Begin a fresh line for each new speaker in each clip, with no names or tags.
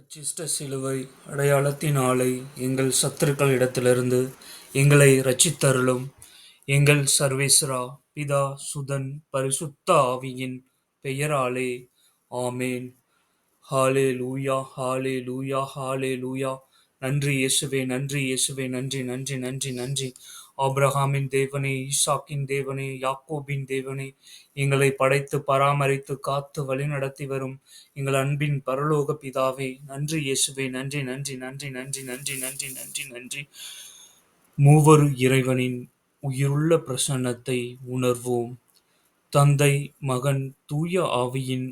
அச்சிஷ்ட சிலுவை அடையாளத்தினாலே எங்கள் சத்துருக்களிடத்திலிருந்து எங்களை இரட்சித்தருளும். எங்கள் சர்வேஸ்வரா, பிதா, சுதன், பரிசுத்த ஆவியின் பெயராலே. ஆமேன். ஹாலே லூயா, ஹாலே லூயா, ஹாலே லூயா. நன்றி இயேசுவே, நன்றி இயேசுவே, நன்றி நன்றி நன்றி நன்றி. ஆபிரகாமின் தேவனே, ஈசாக்கின் தேவனே, யாக்கோபின் தேவனே, எங்களை படைத்து பராமரித்து காத்து வழிநடத்தி வரும் எங்கள் அன்பின் பரலோக பிதாவே, நன்றி இயேசுவே, நன்றி நன்றி நன்றி நன்றி நன்றி நன்றி நன்றி நன்றி. மூவரு இறைவனின் உயிருள்ள பிரசன்னத்தை உணர்வோம். தந்தை, மகன், தூய ஆவியின்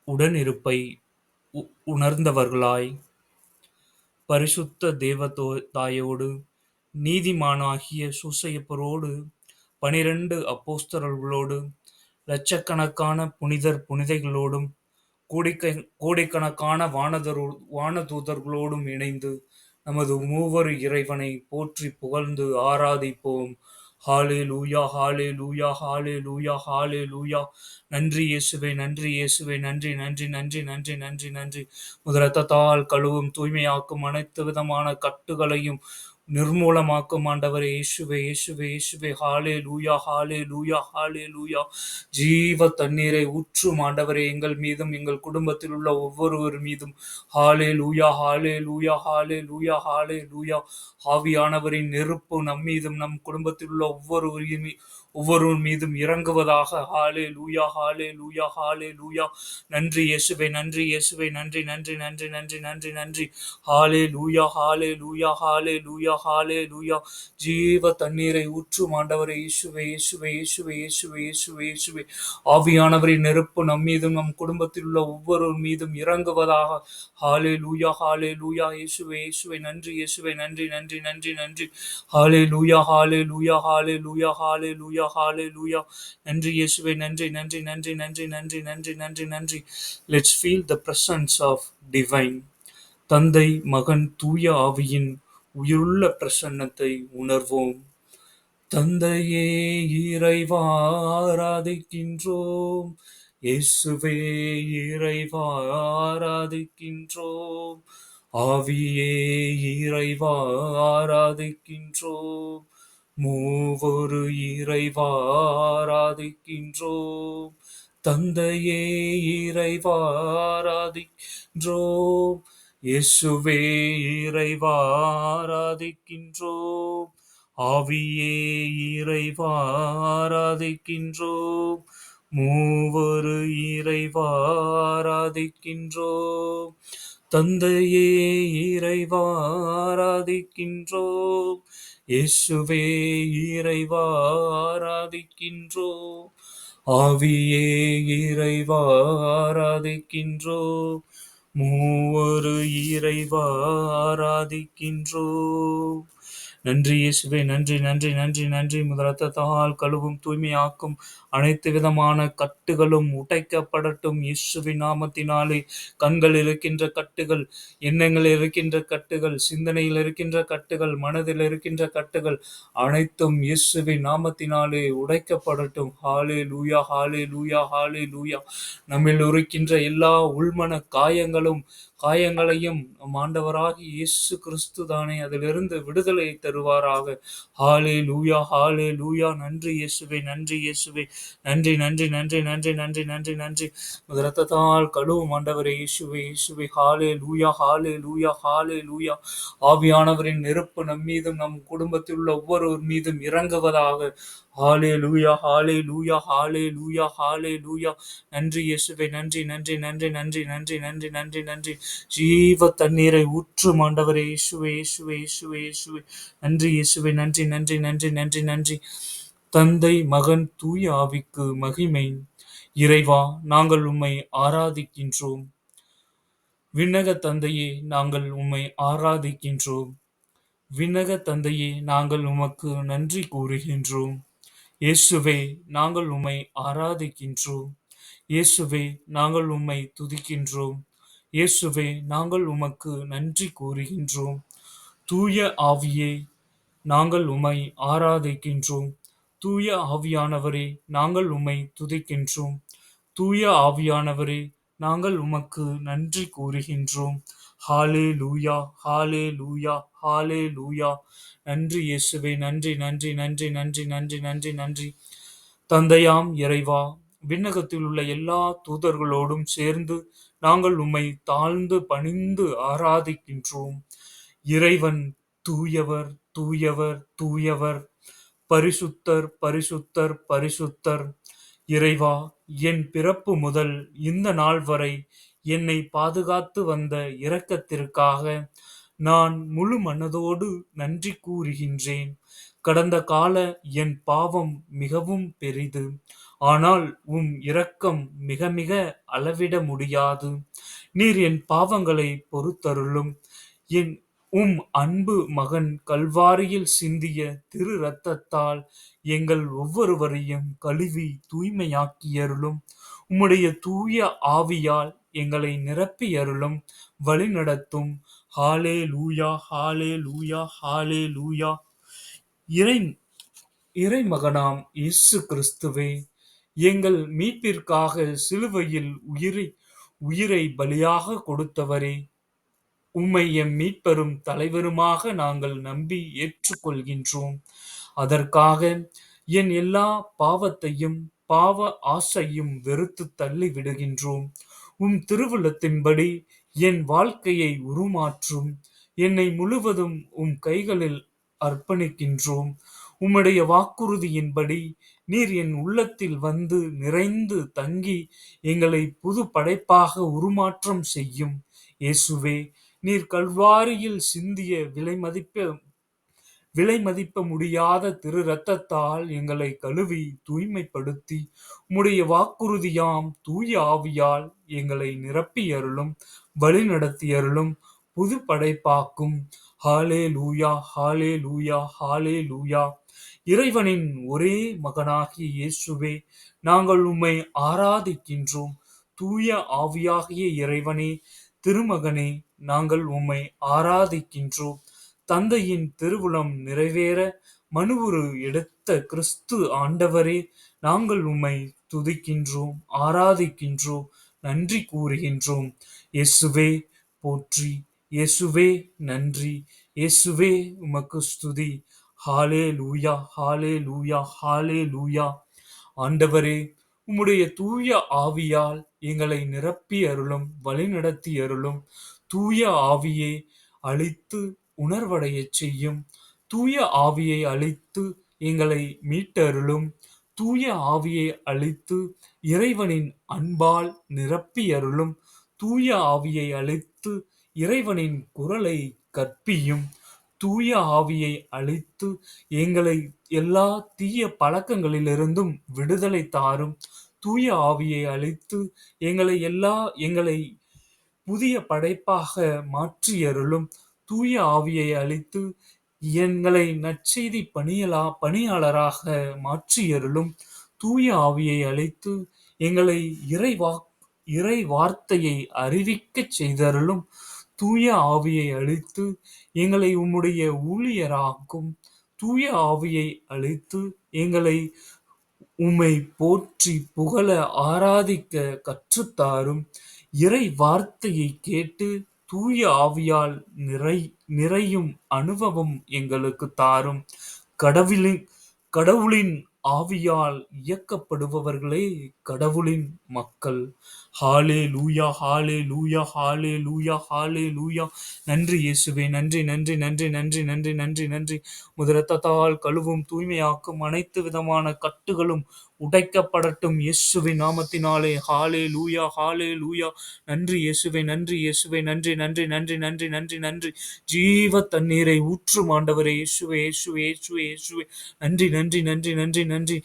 உடனிருப்பை உணர்ந்தவர்களாய், பரிசுத்த தாயோடு, நீதிமானாகிய சூசையப்பரோடு, 12 அப்போஸ்தலர்களோடு, லட்சக்கணக்கான புனிதைகளோடும், கோடிக்கணக்கான வானதூதர்களோடும் இணைந்து நமது மூவரு இறைவனை போற்றி புகழ்ந்து ஆராதிப்போம். ஹாலே லூயா, ஹாலே லூயா, ஹாலே லூயா, ஹாலே லூயா. நன்றி இயேசுவே, நன்றி இயேசுவே, நன்றி நன்றி நன்றி நன்றி நன்றி நன்றி. முதரத்தால் கழுவும் தூய்மையாக்கும் அனைத்து விதமான கட்டுகளையும் நிர்மூலமாக்கும் ஆண்டவரே இயேசுவே, இயேசுவே, இயேசுவே. ஹாலே லூயா, ஹாலே லூயா, ஹாலே லூயா. ஜீவ தண்ணீரை ஊற்றும் ஆண்டவரே எங்கள் மீதும் எங்கள் குடும்பத்தில் உள்ள ஒவ்வொருவர் மீதும். ஹாலே லூயா, ஹாலே லூயா, ஹாலே லூயா, ஹாலே லூயா. ஆவியானவரின் நெருப்பு நம்மீதும் நம் குடும்பத்தில் உள்ள ஒவ்வொருவர் மீதும் இறங்குவதாக. ஹாலே லூயா, ஹாலே லூயா, ஹாலே லூயா. நன்றி இயேசுவே, நன்றி இயேசுவே, நன்றி நன்றி நன்றி நன்றி நன்றி நன்றி. ஹாலே லூயா, ஹாலே லூயா, ஹாலே லூயா, ஹாலே லூயா. ஜீவ தண்ணீரை ஊற்றும் ஆண்டவரே இயேசுவே, இயேசுவே, இயேசுவே, இயேசுவே, இயேசுவே, இயேசுவே. ஆவியானவரின் நெருப்பு நம்மீதும் நம் குடும்பத்தில் உள்ள ஒவ்வொருவர் மீதும் இறங்குவதாக. ஹாலே லூயா, ஹாலே லூயா. இயேசுவே, இயேசுவே, நன்றி இயேசுவே, நன்றி நன்றி நன்றி நன்றி. ஹாலே லூயா, ஹாலே லூயா, ஹாலே லூயா, ஹாலே லூயா, ஹாலே லூயா. நன்றி இயேசுவே, நன்றி நன்றி நன்றி நன்றி நன்றி நன்றி நன்றி நன்றி. Let's feel the presence of divine. தந்தை, மகன், தூய ஆவியின் உயிருள்ள பிரசன்னத்தை உணர்வோம். தந்தையே இறைவா ஆராதிக்கின்றோம், இயேசுவே இறைவா ஆராதிக்கின்றோம், ஆவியே இறைவா ஆராதிக்கின்றோம், மூவொரு இறைவா ஆராதிக்கின்றோம். தந்தையே இறைவா ஆராதிக்கின்றோம், இயேசுவே இறைவா ஆராதிக்கின்றோம், ஆவியே இறைவா ஆராதிக்கின்றோம், மூவொரு இறைவா ஆராதிக்கின்றோம். தந்தையே இறைவா ஆராதிக்கின்றோம், இயேசுவே இறைவா ஆராதிக்கின்றோம், ஆவியே இறைவா ஆராதிக்கின்றோம், மூவொரு இறைவா ஆராதிக்கின்றோம். நன்றி இயேசுவே, நன்றி நன்றி நன்றி நன்றி. முதரத்தால் கழுவும் தூய்மையாக்கும் அனைத்து விதமான கட்டுகளும் உடைக்கப்படட்டும் இயேசுவின் நாமத்தினாலே. கண்கள் இருக்கின்ற கட்டுகள், எண்ணங்கள் இருக்கின்ற கட்டுகள், சிந்தனையில் இருக்கின்ற கட்டுகள், மனதில் இருக்கின்ற கட்டுகள் அனைத்தும் இயேசுவின் நாமத்தினாலே உடைக்கப்படட்டும். ஹாலே லூயா, ஹாலே லூயா, ஹாலே லூயா. நம்மில் இருக்கின்ற எல்லா உள்மன காயங்களையும் நம் ஆண்டவராகி இயேசு கிறிஸ்து தானே அதிலிருந்து விடுதலை தருவாராக. ஹாலே லூயா, ஹாலே லூயா. நன்றி இயேசுவே, நன்றி இயேசுவே, நன்றி நன்றி நன்றி நன்றி நன்றி நன்றி நன்றி. இரத்தத்தால் கழுவும் ஆண்டவரே இயேசுவே, இயேசுவே. ஹாலே லூயா, ஹாலே லூயா, ஹாலே லூயா. ஆவியானவரின் நெருப்பு நம் மீதும் நம் குடும்பத்தில் உள்ள ஒவ்வொருவர் மீதும் இறங்குவதாக. ஹாலே லூயா, ஹாலே லூயா, ஹாலே லூயா, ஹாலே லூயா. நன்றி இயேசுவே, நன்றி நன்றி நன்றி நன்றி நன்றி நன்றி நன்றி நன்றி. ஜீவ தண்ணீரை ஊற்றும் ஆண்டவரே இயேசுவே, இயேசுவே, இயேசுவே, இயேசுவே. நன்றி இயேசுவே, நன்றி நன்றி நன்றி நன்றி நன்றி. தந்தை, மகன், தூய ஆவிக்கு மகிமை. இறைவா, நாங்கள் உம்மை ஆராதிக்கின்றோம். விண்ணக தந்தையே, நாங்கள் உம்மை ஆராதிக்கின்றோம். விண்ணக தந்தையே, நாங்கள் உமக்கு நன்றி கூறுகின்றோம். இயேசுவே, நாங்கள் உம்மை ஆராதிக்கின்றோம். இயேசுவே, நாங்கள் உம்மை துதிக்கின்றோம். இயேசுவே, நாங்கள் உமக்கு நன்றி கூறுகின்றோம். தூய ஆவியே, நாங்கள் உம்மை ஆராதிக்கின்றோம். தூய ஆவியானவரே, நாங்கள் உம்மை துதிக்கின்றோம். தூய ஆவியானவரே, நாங்கள் உமக்கு நன்றி கூறுகின்றோம். ஹாலே லூயா, ஹாலே லூயா, ஹாலே லூயா. நன்றி இயேசுவே, நன்றி, நன்றி, நன்றி, நன்றி, நன்றி, நன்றி, நன்றி. தந்தையாம் இறைவா, விண்ணகத்தில் உள்ள எல்லா தூதர்களோடும் சேர்ந்து நாங்கள் உம்மை தாழ்ந்து பணிந்து ஆராதிக்கின்றோம். இறைவன் தூயவர், தூயவர், தூயவர். பரிசுத்தர், பரிசுத்தர், பரிசுத்தர். இறைவா, என் பிறப்பு முதல் இந்த நாள் வரை என்னை பாதுகாத்து வந்த இரக்கத்திற்காக நான் முழு மனதோடு நன்றி கூறுகின்றேன். கடந்த கால என் பாவம் மிகவும் பெரிது. ஆனால் இரக்கம் மிக மிக அளவிட முடியாது. நீர் என் பாவங்களை பொறுத்தருளும். என் அன்பு மகன் கல்வாரியில் சிந்திய திரு இரத்தத்தால் எங்கள் ஒவ்வொருவரையும் கழுவி தூய்மையாக்கியருளும். உம்முடைய தூய ஆவியால் எங்களை நிரப்பியருளும், வழிநடத்தும். ஹாலே லூயா, ஹாலே லூயா, ஹாலே லூயா. இறை இறைமகனாம் இயேசு கிறிஸ்துவே, எங்கள் மீட்பிற்காக சிலுவையில் உயிரை உயிரை பலியாக கொடுத்தவரே, உம்மை எம் மீட்பெரும் தலைவருமாக நாங்கள் நம்பி ஏற்றுக்கொள்கின்றோம். அதற்காக என் எல்லா பாவத்தையும் பாவ ஆசையும் வெறுத்து தள்ளி விடுகின்றோம். திருவுளத்தின்படி என் வாழ்க்கையை உருமாற்றும். என்னை முழுவதும் கைகளில் அர்ப்பணிக்கின்றோம். உம்முடைய வாக்குறுதியின்படி நீர் என் உள்ளத்தில் வந்து நிறைந்து தங்கி எங்களை புது படைப்பாக உருமாற்றம் செய்யும். இயேசுவே, நீர் கல்வாரியில் சிந்திய விலைமதிப்ப முடியாத திரு இரத்தத்தால் எங்களை கழுவி தூய்மைப்படுத்தி உம்முடைய வாக்குறுதியாம் தூய ஆவியால் எங்களை நிரப்பியருளும், வழிநடத்தியருளும், புது படைப்பாக்கும். ஹாலே லூயா, ஹாலே லூயா, ஹாலே லூயா. இறைவனின் ஒரே மகனாகிய இயேசுவே, நாங்கள் உம்மை ஆராதிக்கின்றோம். தூய ஆவியாகிய இறைவனே, திருமகனே, நாங்கள் உம்மை ஆராதிக்கின்றோம். தந்தையின் திருவுளம் நிறைவேற மனுவுரு எடுத்த கிறிஸ்து ஆண்டவரே, நாங்கள் உம்மை துதிக்கின்றோம், ஆராதிக்கின்றோம், நன்றி கூறுகின்றோம். இயேசுவே போற்றி, இயேசுவே நன்றி, இயேசுவே உமக்கு ஸ்துதி. ஹாலே லூயா, ஹாலே லூயா, ஹாலே லூயா. ஆண்டவரே, உம்முடைய தூய ஆவியால் எங்களை நிரப்பி அருளும், வழிநடத்தி அருளும். தூய ஆவியை அழித்து உணர்வடையச் செய்யும். தூய ஆவியை அழித்து எங்களை மீட்டருளும். தூய ஆவியை அழித்து இறைவனின் அன்பால் நிரப்பி அருளும். தூய ஆவியை அழித்து இறைவனின் குரலை கற்பியும். தூய ஆவியை அழித்து எங்களை எல்லா தீய பழக்கங்களிலிருந்தும் விடுதலை தாரும். தூய ஆவியை அழித்து எங்களை புதிய படைப்பாக மாற்றியருளும். தூய ஆவியை அழித்து எங்களை நற்செய்தி பணியாளராக மாற்றியருளும். தூய ஆவியை அழித்து எங்களை இறை வார்த்தையை அறிவிக்கச் செய்தருளும். தூய ஆவியை அழித்து எங்களை உம்முடைய ஊழியராக்கும். தூய ஆவியை அழித்து எங்களை உம்மை போற்றி புகழ ஆராதிக்க கற்றுத்தாரும். இறை வார்த்தையை கேட்டு தூய ஆவியால் நிறையும் அனுபவம் எங்களுக்கு தாரும். கடவுளின் ஆவியால் இயக்கப்படுபவர்களே கடவுளின் மக்கள். ஹாலே லூயா, ஹாலே லூயா, ஹாலே லூயா, ஹாலே லூயா. நன்றி இயேசுவே, நன்றி, நன்றி, நன்றி, நன்றி, நன்றி, நன்றி, நன்றி. முதரத்தால் கழுவும் தூய்மையாக்கும் அனைத்து விதமான கட்டுகளும் உடைக்கப்படட்டும் இயேசுவின் நாமத்தினாலே. ஹாலே லூயா, ஹாலே லூயா. நன்றி இயேசுவே, நன்றி இயேசுவே, நன்றி, நன்றி, நன்றி, நன்றி, நன்றி, நன்றி. ஜீவ தண்ணீரை ஊற்றும் ஆண்டவரே இயேசுவே, இயேசுவே, இயேசுவே, இயேசுவே. நன்றி, நன்றி, நன்றி, நன்றி, நன்றி.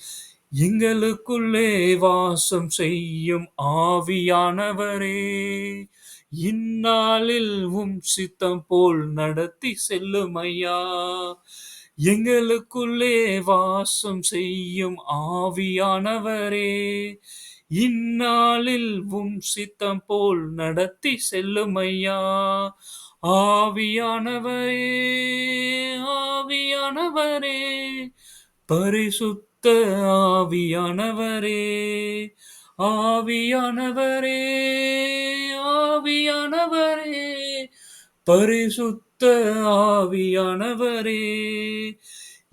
எங்களுக்குள்ளே வாசம் செய்யும் ஆவியானவரே, இந்நாளில் சித்தம் போல் நடத்தி செல்லும் ஐயா. எங்களுக்குள்ளே வாசம் செய்யும் ஆவியானவரே, இந்நாளில் சித்தம் போல் நடத்தி செல்லும் ஐயா. ஆவியானவரே, ஆவியானவரே, பரிசுத்த ஆவியானவரே, ஆவியானவரே, ஆவியானவரே, பரிசுத்த ஆவியானவரே,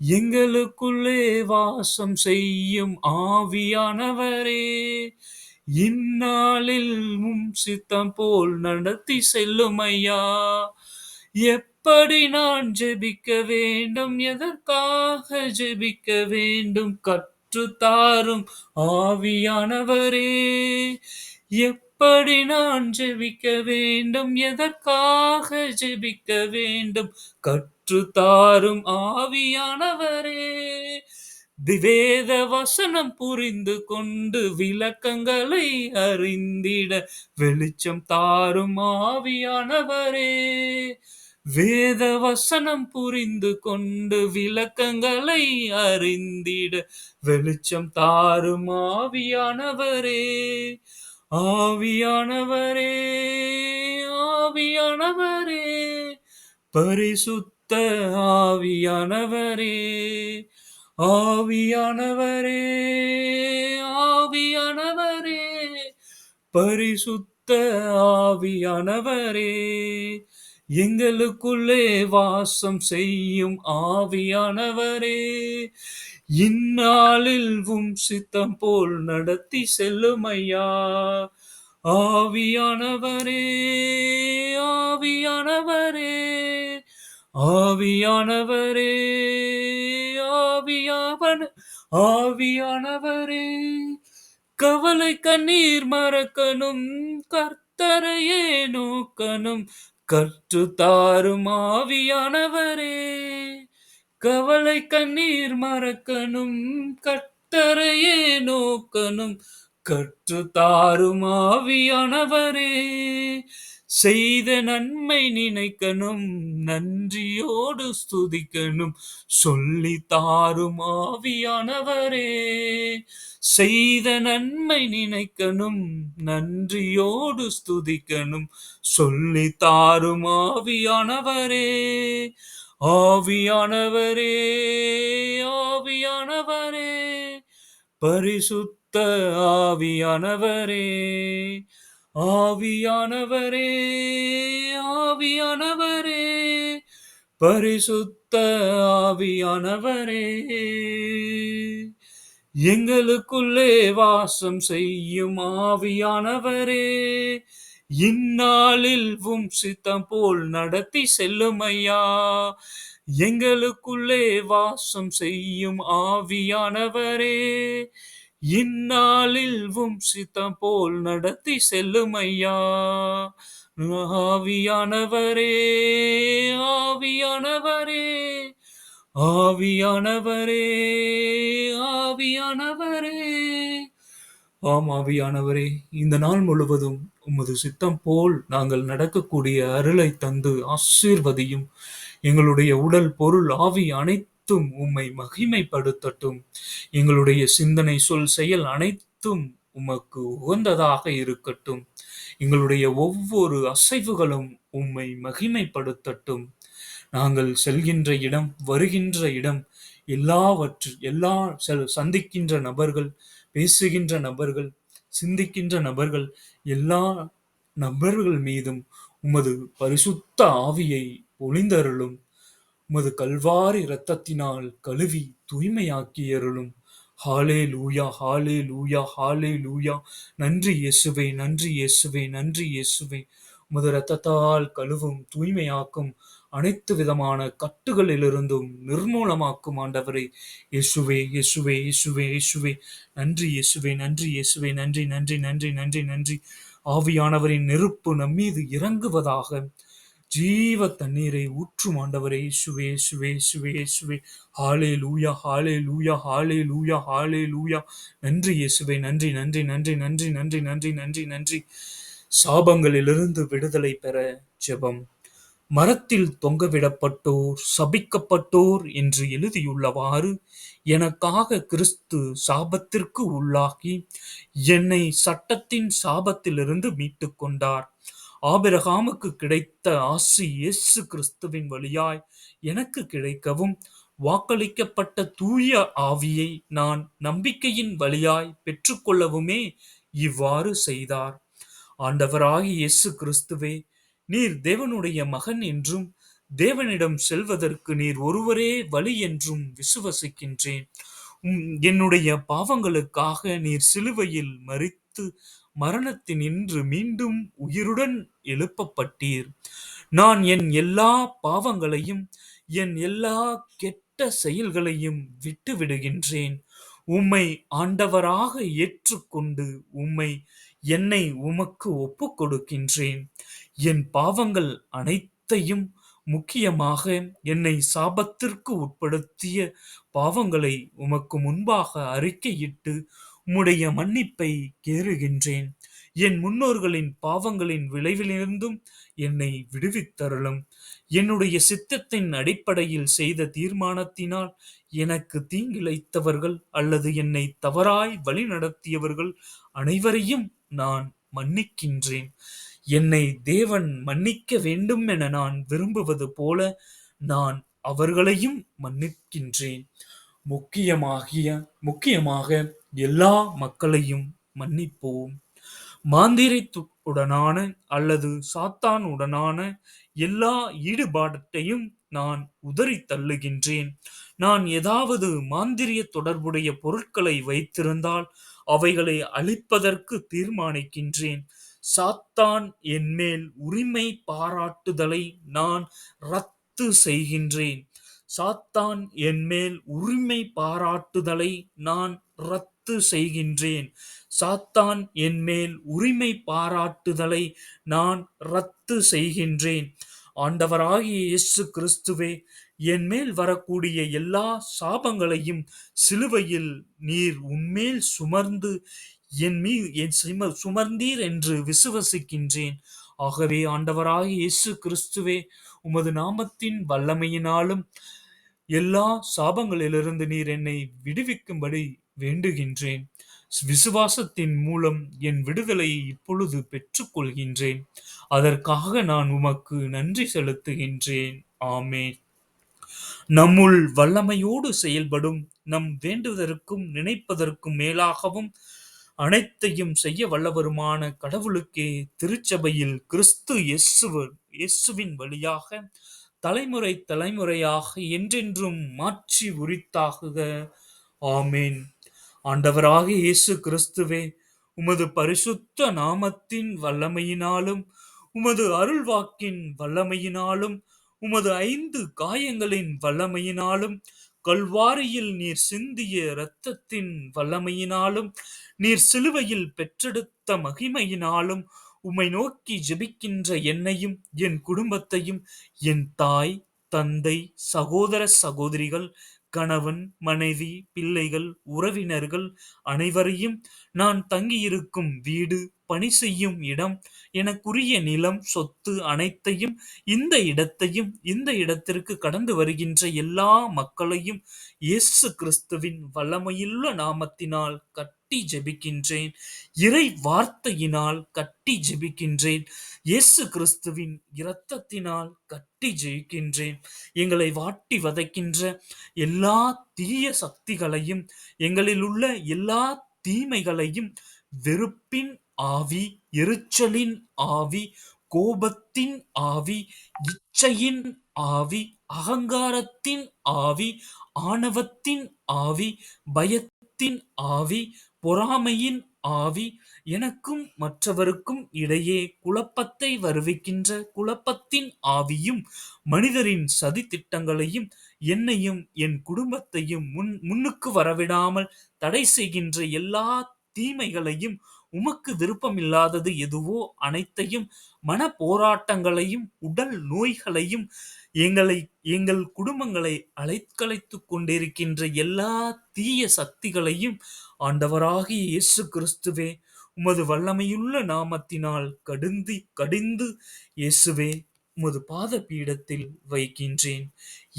எங்களுக்குள்ளே வாசம் செய்யும் ஆவியானவரே, இந்நாளில் உம் சித்தம் போல் நடத்தி செல்லும் ஐயா. எப்படி நான் ஜெபிக்க வேண்டும், எதற்காக ஜெபிக்க வேண்டும், கற்றுத் தாரும் ஆவியானவரே. எப்படி நான் ஜெபிக்க வேண்டும், எதற்காக ஜெபிக்க வேண்டும், கற்றுத் தாரும் ஆவியானவரே. வேத வசனம் புரிந்து கொண்டு விளக்கங்களை அறிந்திட வெளிச்சம் தாரும் ஆவியானவரே. வேத வசனம் புரிந்து கொண்டு விளக்கங்களை அறிந்திட வெளிச்சம் தாரும் ஆவியானவரே. ஆவியானவரே, ஆவியானவரே, பரிசுத்த ஆவியானவரே, ஆவியானவரே, ஆவியானவரே, பரிசுத்த ஆவியானவரே, எங்களுக்குள்ளே வாசம் செய்யும் ஆவியானவரே, இந்நாளில் உம் சித்தம் போல் நடத்தி செல்லும் ஐயா. ஆவியானவரே, ஆவியானவரே, ஆவியானவரே, ஆவியானவரே, கவலை கண்ணீர் மறக்கணும், கர்த்தரையே நோக்கணும், கற்றுத் தாரும் ஆவியானவரே. கவலை கண்ணீர் மறக்கணும், கர்த்தரையே நோக்கணும், கற்றுத் தாரும் ஆவியானவரே. செய்த நன்மை நினைக்கணும், நன்றியோடு ஸ்துதிக்கணும், சொல்லி தாரும் ஆவியானவரே. செய்த நன்மை நினைக்கணும், நன்றியோடு ஸ்துதிக்கணும், சொல்லி தாரும் ஆவியானவரே. ஆவியானவரே, ஆவியானவரே, பரிசுத்த ஆவியானவரே, ஆவியானவரே, ஆவியானவரே, பரிசுத்த ஆவியானவரே, எங்களுக்குள்ளே வாசம் செய்யும் ஆவியானவரே, இந்நாளில் உம் சித்தம் போல் நடத்தி செல்லும் ஐயா. எங்களுக்குள்ளே வாசம் செய்யும் ஆவியானவரே, இந்நாளில் உம் சித்தம் போல் நடத்தி செல்லும் ஐயா. ஆவியானவரே, ஆவியானவரே, ஆவியானவரே, ஆவியானவரே, ஆம் ஆவியானவரே, இந்த நாள் முழுவதும் உமது சித்தம் போல் நாங்கள் நடக்கக்கூடிய அருளை தந்து ஆசீர்வதியும். எங்களுடைய உடல், பொருள், ஆவி அனைத்தும் உம்மை மகிமைப்படுத்தட்டும். எங்களுடைய சிந்தனை, சொல், செயல் அனைத்தும் உமக்கு உகந்ததாக இருக்கட்டும். எங்களுடைய ஒவ்வொரு அசைவுகளும் உம்மை மகிமைப்படுத்தட்டும். நாங்கள் செல்கின்ற இடம், வருகின்ற இடம், எல்லா சந்திக்கின்ற நபர்கள், பேசுகின்ற நபர்கள், சிந்திக்கின்ற நபர்கள், எல்லா நபர்கள் மீதும் உமது பரிசுத்த ஆவியை பொழிந்தருளும். உமது கல்வாரி இரத்தத்தினால் கழுவி தூய்மையாக்கியருளும். ஹாலே லூயா, ஹாலே லூயா, ஹாலே லூயா. நன்றி இயேசுவே, நன்றி இயேசுவே, நன்றி இயேசுவே. உமது இரத்தத்தால் கழுவும், தூய்மையாக்கும், அனைத்து விதமான கட்டுகளிலிருந்தும் நிர்மூலமாக்கும் ஆண்டவரே. இயேசுவே, இயேசுவே, இயேசுவே, இயேசுவே. நன்றி இயேசுவே, நன்றி இயேசுவே, நன்றி, நன்றி, நன்றி, நன்றி, நன்றி. ஆவியானவரின் நெருப்பு நம்மீது இறங்குவதாக. ஜீவ தண்ணீரை ஊற்றும் ஆண்டவரே. இயேசுவே, இயேசுவே, இயேசுவே, இயேசுவே. ஹாலே லூயா, ஹாலே லூயா, ஹாலே லூயா, ஹாலே லூயா. நன்றி இயேசுவே, நன்றி, நன்றி, நன்றி, நன்றி, நன்றி, நன்றி, நன்றி, நன்றி. சாபங்களிலிருந்து விடுதலை பெற ஜெபம். மரத்தில் தொங்கவிடப்பட்டோர், சபிக்கப்பட்டோர் என்று எழுதியுள்ளவாறு, எனக்காக கிறிஸ்து சாபத்திற்கு உள்ளாகி என்னை சட்டத்தின் சாபத்திலிருந்து மீட்டுக் கொண்டார். ஆபிரகாமுக்கு கிடைத்த ஆசி இயேசு கிறிஸ்துவின் வழியாய் எனக்கு கிடைக்கவும், வாக்களிக்கப்பட்ட தூய ஆவியை நான் நம்பிக்கையின் வழியாய் பெற்றுக்கொள்ளவுமே இவ்வாறு செய்தார். ஆண்டவராகிய இயேசு கிறிஸ்துவே, நீர் தேவனுடைய மகன் என்றும் தேவனிடம் செல்வதற்கு நீர் ஒருவரே வழி என்றும் விசுவசிக்கின்றேன். என்னுடைய பாவங்களுக்காக நீர் சிலுவையில் மரித்து மரணத்தினின்று மீண்டும் உயிருடன் எழுப்பப்பட்டீர். நான் என் எல்லா பாவங்களையும் என் எல்லா கெட்ட செயல்களையும் விட்டு விடுகின்றேன். உம்மை ஆண்டவராக ஏற்றுக்கொண்டு என்னை உமக்கு ஒப்புக் கொடுக்கின்றேன். என் பாவங்கள் அனைத்தையும், முக்கியமாக என்னை சாபத்திற்கு உட்படுத்திய பாவங்களை உமக்கு முன்பாக அறிக்கையிட்டு உம்முடைய மன்னிப்பை கேறுகின்றேன். என் முன்னோர்களின் பாவங்களின் விளைவிலிருந்தும் என்னை விடுவித்தருளும். என்னுடைய சித்தத்தின் அடிப்படையில் செய்த தீர்மானத்தினால் எனக்கு தீங்கிழைத்தவர்கள் அல்லது என்னை தவறாய் வழிநடத்தியவர்கள் அனைவரையும் நான் மன்னிக்கின்றேன். என்னை தேவன் மன்னிக்க வேண்டும் என நான் விரும்புவது போல நான் அவர்களையும் மன்னிக்கின்றேன். முக்கியமாக எல்லா மக்களையும் மன்னிப்போம். மாந்திரிகத்துடனான அல்லது சாத்தான் உடனான எல்லா ஈடுபாட்டையும் நான் உதறி தள்ளுகின்றேன். நான் ஏதாவது மாந்திரிய தொடர்புடைய பொருட்களை வைத்திருந்தால் அவைகளை அழிப்பதற்கு தீர்மானிக்கின்றேன். சாத்தான் என்மேல் உரிமை பாராட்டுதலை நான் ரத்து செய்கின்றேன். சாத்தான் என்மேல் உரிமை பாராட்டுதலை நான் ரத்து செய்கின்றேன். சாத்தான் என்மேல் உரிமை பாராட்டுதலை நான் ரத்து செய்கின்றேன். ஆண்டவராகிய இயேசு கிறிஸ்துவே, என் மேல் வரக்கூடிய எல்லா சாபங்களையும் சிலுவையில் நீர் உன்மேல் சுமர்ந்து சுமர்ந்தீர் என்று விசுவசிக்கின்றேன். ஆகவே ஆண்டவராகிய இயேசு கிறிஸ்துவே, உமது நாமத்தின் வல்லமையினாலும் எல்லா சாபங்களிலிருந்து நீர் என்னை விடுவிக்கும்படி வேண்டுகின்றேன். விசுவாசத்தின் மூலம் என் விடுதலையை இப்பொழுது பெற்றுக்கொள்கின்றேன். அதற்காக நான் உமக்கு நன்றி செலுத்துகின்றேன். ஆமென். நம்முள் வல்லமையோடு செயல்படும், நம் வேண்டுவதற்கும் நினைப்பதற்கும் மேலாகவும் அனைத்தையும் செய்ய வல்லவருமான கடவுளுக்கே திருச்சபையில் கிறிஸ்து இயேசுவின் வழியாக தலைமுறை தலைமுறையாக என்றென்றும் மாட்சி உரித்தாகுக. ஆமென். ஆண்டவராகிய இயேசு கிறிஸ்துவே, உமது பரிசுத்த நாமத்தின் வல்லமையினாலும் உமது அருள்வாக்கின் வல்லமையினாலும் உமது 5 காயங்களின் வல்லமையினாலும் கல்வாரியில் நீர் சிந்திய இரத்தத்தின் வல்லமையினாலும் நீர் சிலுவையில் பெற்றெடுத்த மகிமையினாலும் உம்மை நோக்கி ஜெபிக்கின்ற என்னையும் என் குடும்பத்தையும், என் தாய் தந்தை சகோதர சகோதரிகள், கணவன் மனைவி பிள்ளைகள் உறவினர்கள் அனைவரையும், நான் தங்கியிருக்கும் வீடு, பணி செய்யும் இடம், எனக்குரிய நிலம் சொத்து அனைத்தையும், இந்த இடத்திற்கு கடந்து வருகின்ற எல்லா மக்களையும் இயேசு கிறிஸ்துவின் வல்லமையுள்ள நாமத்தினால் கட்டி ஜெபிக்கின்றேன். இறை வார்த்தையினால் கட்டி ஜெபிக்கின்றேன். இயேசு கிறிஸ்துவின் இரத்தத்தினால் கட்டி ஜெயிக்கின்றேன். எங்களை வாட்டி வதைக்கின்ற எல்லா தீய சக்திகளையும், எங்களில் உள்ள எல்லா தீமைகளையும், வெறுப்பின் ஆவி, எரிச்சலின் ஆவி, கோபத்தின் ஆவி, இச்சையின் ஆவி, அகங்காரத்தின் ஆவி, ஆணவத்தின் ஆவி, பயத்தின் ஆவி, பொறாமையின் ஆவி, எனக்கும் மற்றவருக்கும் இடையே குழப்பத்தை வருவிக்கின்ற குழப்பத்தின் ஆவியும், மனிதரின் சதி திட்டங்களையும், என்னையும் என் குடும்பத்தையும் முன்னுக்கு வரவிடாமல் தடை செய்கின்ற எல்லா தீமைகளையும், உமக்கு விருப்பமில்லாதது எதுவோ அனைத்தையும், மன போராட்டங்களையும், உடல் நோய்களையும், எங்கள் குடும்பங்களை அலைக்கழித்துக் கொண்டிருக்கின்ற எல்லா தீய சக்திகளையும் ஆண்டவராகிய இயேசு கிறிஸ்துவே, உமது வல்லமையுள்ள நாமத்தினால் கடிந்து இயேசுவே உமது பாத பீடத்தில் வைக்கின்றேன்.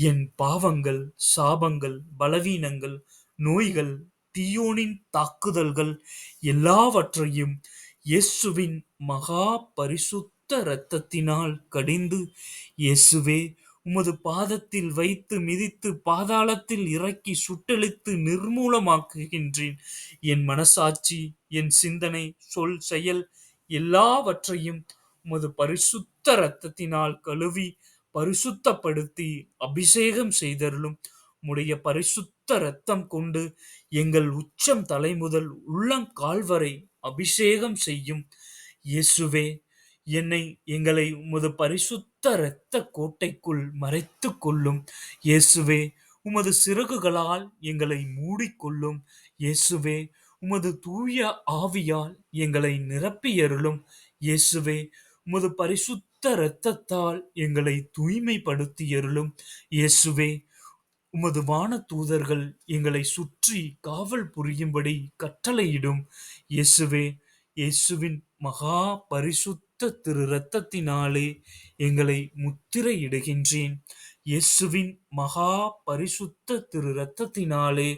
என் பாவங்கள், சாபங்கள், பலவீனங்கள், நோய்கள், தீயோனின் தாக்குதல்கள் எல்லாவற்றையும் இயேசுவின் மகா பரிசுத்த இரத்தத்தினால் கடிந்து, இயேசுவே உமது பாதத்தில் வைத்து மிதித்து பாதாளத்தில் இறக்கி சுட்டெழித்து நிர்மூலமாக்குகின்றேன். என் மனசாட்சி, என் சிந்தனை, சொல், செயல் எல்லாவற்றையும் உமது பரிசுத்த இரத்தத்தினால் கழுவி பரிசுத்தப்படுத்தி அபிஷேகம் செய்தருளும். உம்முடைய பரிசுத்த இரத்தம் கொண்டு எங்கள் உச்சம் தலை முதல் உள்ளங்கால் வரை அபிஷேகம் செய்யும். இயேசுவே, எங்களை உமது பரிசுத்த இரத்த கோட்டைக்குள் மறைத்துக் கொள்ளும். இயேசுவே, உமது சிறகுகளால் எங்களை மூடிக்கொள்ளும். இயேசுவே, உமது தூய ஆவியால் எங்களை நிரப்பியருளும். இயேசுவே, உமது பரிசுத்த இரத்தத்தால் எங்களை தூய்மைப்படுத்தியருளும். இயேசுவே, உமது வான தூதர்கள் எங்களை சுற்றி காவல் புரியும்படி கட்டளையிடும். இயேசுவே, இயேசுவின் மகா பரிசுத்த திரு இரத்தத்தினாலே எங்களை முத்திரையிடுகின்றேன். இயேசுவின் மகா பரிசுத்த திரு இரத்தத்தினாலே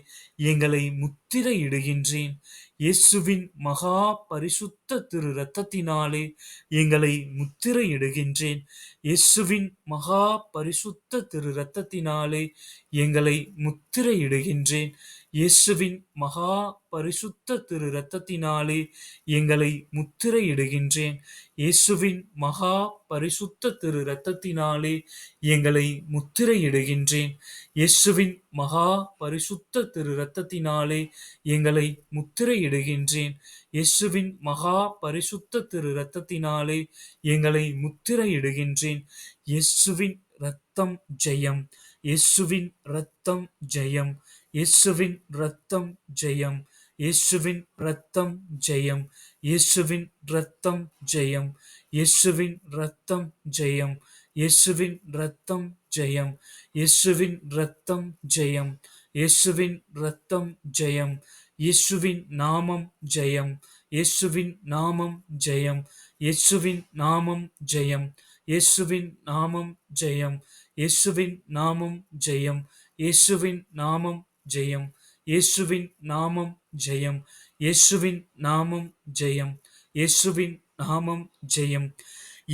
எங்களை முத்திரையிடுகின்றேன். இயேசுவின் மகா பரிசுத்த திரு இரத்தத்தினாலே எங்களை முத்திரையிடுகின்றேன். இயேசுவின் மகா பரிசுத்த திரு இரத்தத்தினாலே எங்களை முத்திரையிடுகின்றேன். இயேசுவின் மகா பரிசுத்த திரு இரத்தத்தினாலே எங்களை முத்திரையிடுகின்றேன். இயேசுவின் மகா பரிசுத்த திரு இரத்தத்தினாலே எங்களை முத்திரையிடுகின்றேன். இயேசுவின் மகா பரிசுத்த திரு இரத்தத்தினாலே எங்களை முத்திரையிடுகின்றேன். இயேசுவின் மகா பரிசுத்த திரு இரத்தத்தினாலே எங்களை முத்திரையிடுகின்றேன். இயேசுவின் இரத்தம் ஜெயம். இயேசுவின் இரத்தம் ஜெயம். இயேசுவின் இரத்தம் ஜெயம். இயேசுவின் இரத்தம் ஜெயம். இயேசுவின் இரத்தம் ஜெயம். இயேசுவின் இரத்தம் ஜெயம். இயேசுவின் இரத்தம் ஜெயம். இயேசுவின் இரத்தம் ஜெயம். இயேசுவின் இரத்தம் ஜெயம். இயேசுவின் நாமம் ஜெயம். இயேசுவின் நாமம் ஜெயம். இயேசுவின் நாமம் ஜெயம். இயேசுவின் நாமம் ஜெயம். இயேசுவின் நாமம் ஜெயம். இயேசுவின் நாமம் ஜெயம். இயேசுவின் நாமம் ஜெயம். இயேசுவின் நாமம் ஜெயம். இயேசுவின் நாமம் ஜெயம்.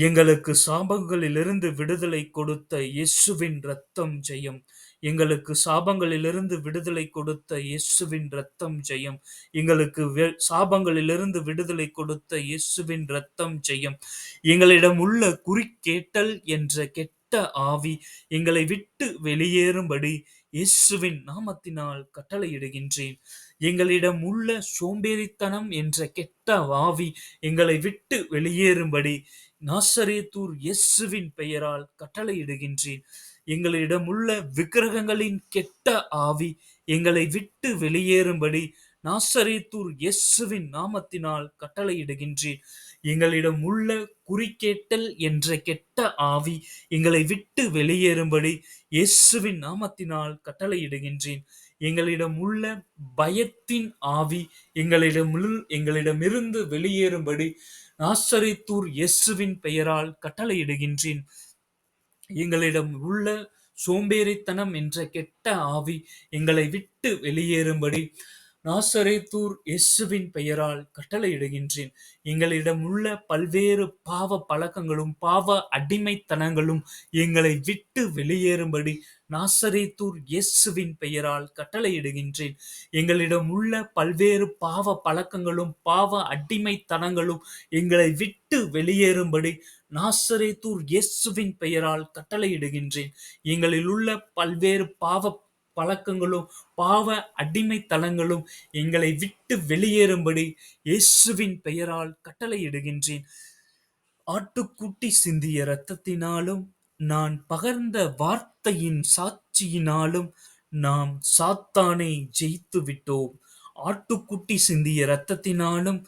எங்களுக்கு சாபங்களிலிருந்து விடுதலை கொடுத்த இயேசுவின் இரத்தம் ஜெயம். எங்களுக்கு சாபங்களிலிருந்து விடுதலை கொடுத்த இயேசுவின் இரத்தம் ஜெயம். எங்களுக்கு சாபங்களிலிருந்து விடுதலை கொடுத்த இயேசுவின் இரத்தம் ஜெயம். எங்களிடம் உள்ள குறிக்கேட்டல் என்ற கெட்ட ஆவி எங்களை விட்டு வெளியேறும்படி இயேசுவின் நாமத்தினால் கட்டளையிடுகின்றேன். எங்களிடம் உள்ள சோம்பேறித்தனம் என்ற கெட்ட ஆவி எங்களை விட்டு வெளியேறும்படி நாசரேத்தூர் இயேசுவின் பெயரால் கட்டளையிடுகின்றேன். எங்களிடம் உள்ள விக்கிரகங்களின் கெட்ட ஆவி எங்களை விட்டு வெளியேறும்படி நாசரேத்தூர் இயேசுவின் நாமத்தினால் கட்டளையிடுகின்றேன். எங்களிடம் உள்ள குறிக்கேட்டல் என்ற கெட்ட ஆவி எங்களை விட்டு வெளியேறும்படி இயேசுவின் நாமத்தினால் கட்டளையிடுகின்றேன். எங்களிடம் உள்ள பயத்தின் ஆவி எங்களிடமிருந்து வெளியேறும்படி நாசரேத்தூர் இயேசுவின் பெயரால் கட்டளையிடுகின்றேன். எங்களிடம் உள்ள சோம்பேறித்தனம் என்ற கெட்ட ஆவி எங்களை விட்டு வெளியேறும்படி நாசரேத்தூர் இயேசுவின் பெயரால் கட்டளையிடுகின்றேன். எங்களிடம் உள்ள பல்வேறு பாவ பழக்கங்களும் பாவ அடிமைத்தனங்களும் எங்களை விட்டு வெளியேறும்படி நாசரேத்தூர் இயேசுவின் பெயரால் கட்டளையிடுகின்றேன். எங்களிடம் உள்ள பல்வேறு பாவ பழக்கங்களும் பாவ அடிமைத்தனங்களும் எங்களை விட்டு வெளியேறும்படி நாசரேத்தூர் இயேசுவின் பெயரால் கட்டளையிடுகின்றேன். எங்களில் உள்ள பல்வேறு பாவ பழக்கங்களும் பாவ அடிமைத்தனங்களும் எங்களை விட்டு வெளியேறும்படி இயேசுவின் பெயரால் கட்டளையிடுகின்றேன். ஆட்டுக்குட்டி சிந்திய இரத்தத்தினாலும் நான் பகர்ந்த வார்த்தையின் சாட்சியினாலும் நாம் சாத்தானை ஜெயித்து விட்டோம். ஆட்டுக்குட்டி சிந்திய இரத்தத்தினாலும்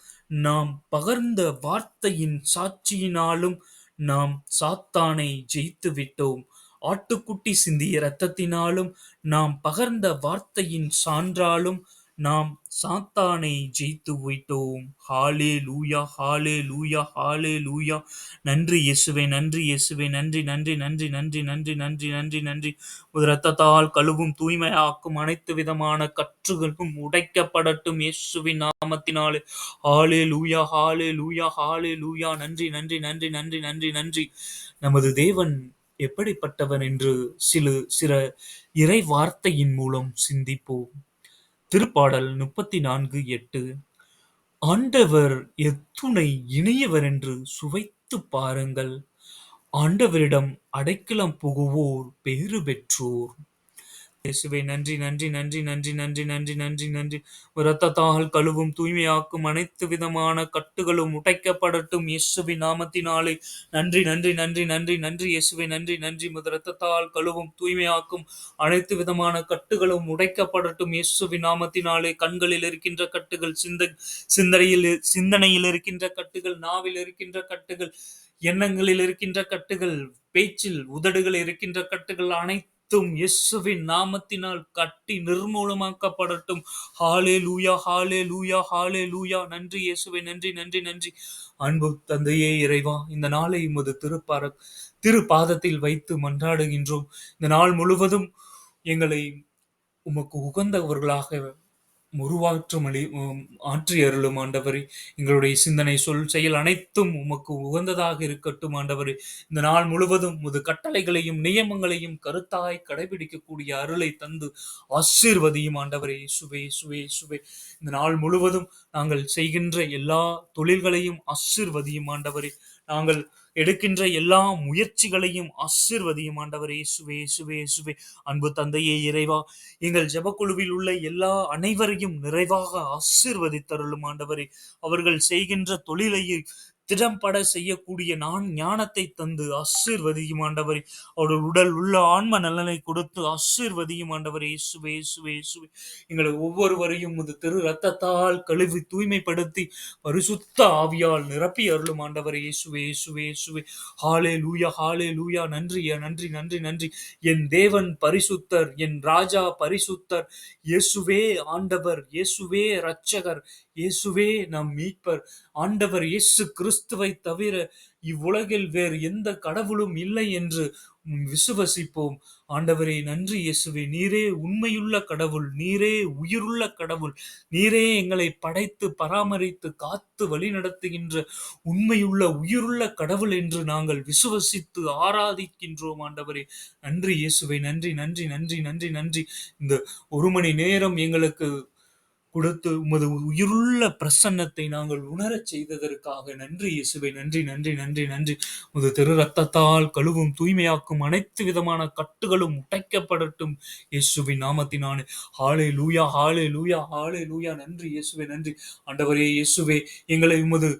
நாம் பகர்ந்த வார்த்தையின் சாட்சியினாலும் நாம் சாத்தானை ஜெயித்து விட்டோம். ஆட்டுக்குட்டி சிந்திய இரத்தத்தினாலும் நாம் பகர்ந்த வார்த்தையின் சான்றாலும் நாம் சாத்தானை ஜெயித்து விட்டோம். ஹalleluya, ஹalleluya, ஹalleluya. நன்றி இயேசுவே, நன்றி இயேசுவே, நன்றி நன்றி நன்றி நன்றி நன்றி நன்றி நன்றி நன்றி. உமது இரத்தத்தால் கழுவும் தூய்மையாக்கும் அனைத்து விதமான கற்றுகளும் உடைக்கப்படட்டும் இயேசுவின் நாமத்தினாலே. ஹalleluya, ஹalleluya, ஹalleluya. நன்றி நன்றி நன்றி நன்றி நன்றி நன்றி. நமது தேவன் எப்படிப்பட்டவர் என்று சில இறை வார்த்தையின் மூலம் சிந்திப்போம். திருப்பாடல் 34:8. ஆண்டவர் எத்துணை இனியவர் என்று சுவைத்துப் பாருங்கள். ஆண்டவரிடம் அடைக்கலம் புகுவோர் பேறு பெற்றோர். இயேசுவே நன்றி, நன்றி, நன்றி, நன்றி, நன்றி, நன்றி, நன்றி, நன்றி. இரத்தத்தால் கழுவும் தூய்மையாக்கும் அனைத்து விதமான கட்டுகளும் உடைக்கப்படட்டும் இயேசுவின் நாமத்தினாலே. நன்றி, நன்றி, நன்றி, நன்றி, நன்றி இயேசுவே நன்றி, நன்றி. இரத்தத்தால் கழுவும் தூய்மையாக்கும் அனைத்து விதமான கட்டுகளும் உடைக்கப்படட்டும் இயேசுவின் நாமத்தினாலே. கண்களில் இருக்கின்ற கட்டுகள், சிந்தனையில் இருக்கின்ற கட்டுகள், நாவில் இருக்கின்ற கட்டுகள், எண்ணங்களில் இருக்கின்ற கட்டுகள், பேச்சில் உதடுகள் இருக்கின்ற கட்டுகள் அனைத்தும் இயேசுவின் நாமத்தினால் கட்டி நிர்மூலமாக்கப்படட்டும். ஹalleluya, ஹalleluya, ஹalleluya. நன்றி இயேசுவே நன்றி, நன்றி, நன்றி. அன்பு தந்தையே இறைவா, இந்த நாளை உமது திரு பாதத்தில் வைத்து மன்றாடுகின்றோம். இந்த நாள் முழுவதும் எங்களை உமக்கு உகந்தவர்களாக ஆற்றி அருளும் ஆண்டவரே. எங்களுடைய சிந்தனை, சொல், செயல் அனைத்தும் உமக்கு உகந்ததாக இருக்கட்டும் ஆண்டவரே. இந்த நாள் முழுவதும் உமது கட்டளைகளையும் நியமங்களையும் கருத்தாய் கடைபிடிக்கக்கூடிய அருளை தந்து ஆசீர்வதியும் ஆண்டவரே. இயேசுவே, இயேசுவே, இயேசுவே. இந்த நாள் முழுவதும் நாங்கள் செய்கின்ற எல்லா தொழில்களையும் ஆசீர்வதியும் ஆண்டவரே. நாங்கள் எடுக்கின்ற எல்லா முயற்சிகளையும் ஆசீர்வதியும் ஆண்டவரே. இயேசுவே, இயேசுவே, இயேசுவே. அன்பு தந்தையே இறைவா, எங்கள் ஜெபக்குழுவில் உள்ள எல்லா அனைவரையும் நிறைவாக ஆசீர்வதித்தருளும் ஆண்டவரே. அவர்கள் செய்கின்ற தொழிலை திறம்பட செய்யக்கூடிய ஞானத்தை தந்து ஆசீர்வதியும் ஆண்டவரே. அவர்கள் உடல் உள்ள ஆன்ம நலனை கொடுத்து ஆசீர்வதியும் ஆண்டவரே. இயேசுவே, இயேசுவே, இயேசுவே. எங்களை ஒவ்வொருவரையும் இது திரு ரத்தத்தால் கழுவி தூய்மைப்படுத்தி பரிசுத்த ஆவியால் நிரப்பி அருளும் ஆண்டவரே. இயேசுவே, இயேசுவே, இயேசுவே. ஹalleluya, ஹalleluya. நன்றி, நன்றி, நன்றி, நன்றி. என் தேவன் பரிசுத்தர், என் ராஜா பரிசுத்தர். இயேசுவே ஆண்டவர், இயேசுவே இரட்சகர், இயேசுவே நம் மீட்பர். ஆண்டவர் இயேசு கிறிஸ்துவை தவிர இவ்வுலகில் வேறு எந்த கடவுளும் இல்லை என்று விசுவசிப்போம். ஆண்டவரே நன்றி இயேசுவே. நீரே உண்மையுள்ள கடவுள், நீரே உயிருள்ள கடவுள், நீரே எங்களை படைத்து பராமரித்து காத்து வழி நடத்துகின்ற உண்மையுள்ள உயிருள்ள கடவுள் என்று நாங்கள் விசுவசித்து ஆராதிக்கின்றோம் ஆண்டவரே. நன்றி இயேசுவே. நன்றி, நன்றி, நன்றி, நன்றி, நன்றி. இந்த 1 மணி நேரம் எங்களுக்கு கொடுத்து உமது உயிருள்ள பிரசன்னத்தை நாங்கள் உணரச் செய்ததற்காக நன்றி இயேசுவே. நன்றி, நன்றி, நன்றி, நன்றி. உமது திரு ரத்தத்தால் கழுவும் தூய்மையாக்கும் அனைத்து விதமான கட்டுகளும் உடைக்கப்படட்டும் இயேசுவின் நாமத்தினாலே. ஹalleluya, ஹalleluya, ஹalleluya. நன்றி இயேசுவே நன்றி. ஆண்டவரே இயேசுவே, எங்களை உமது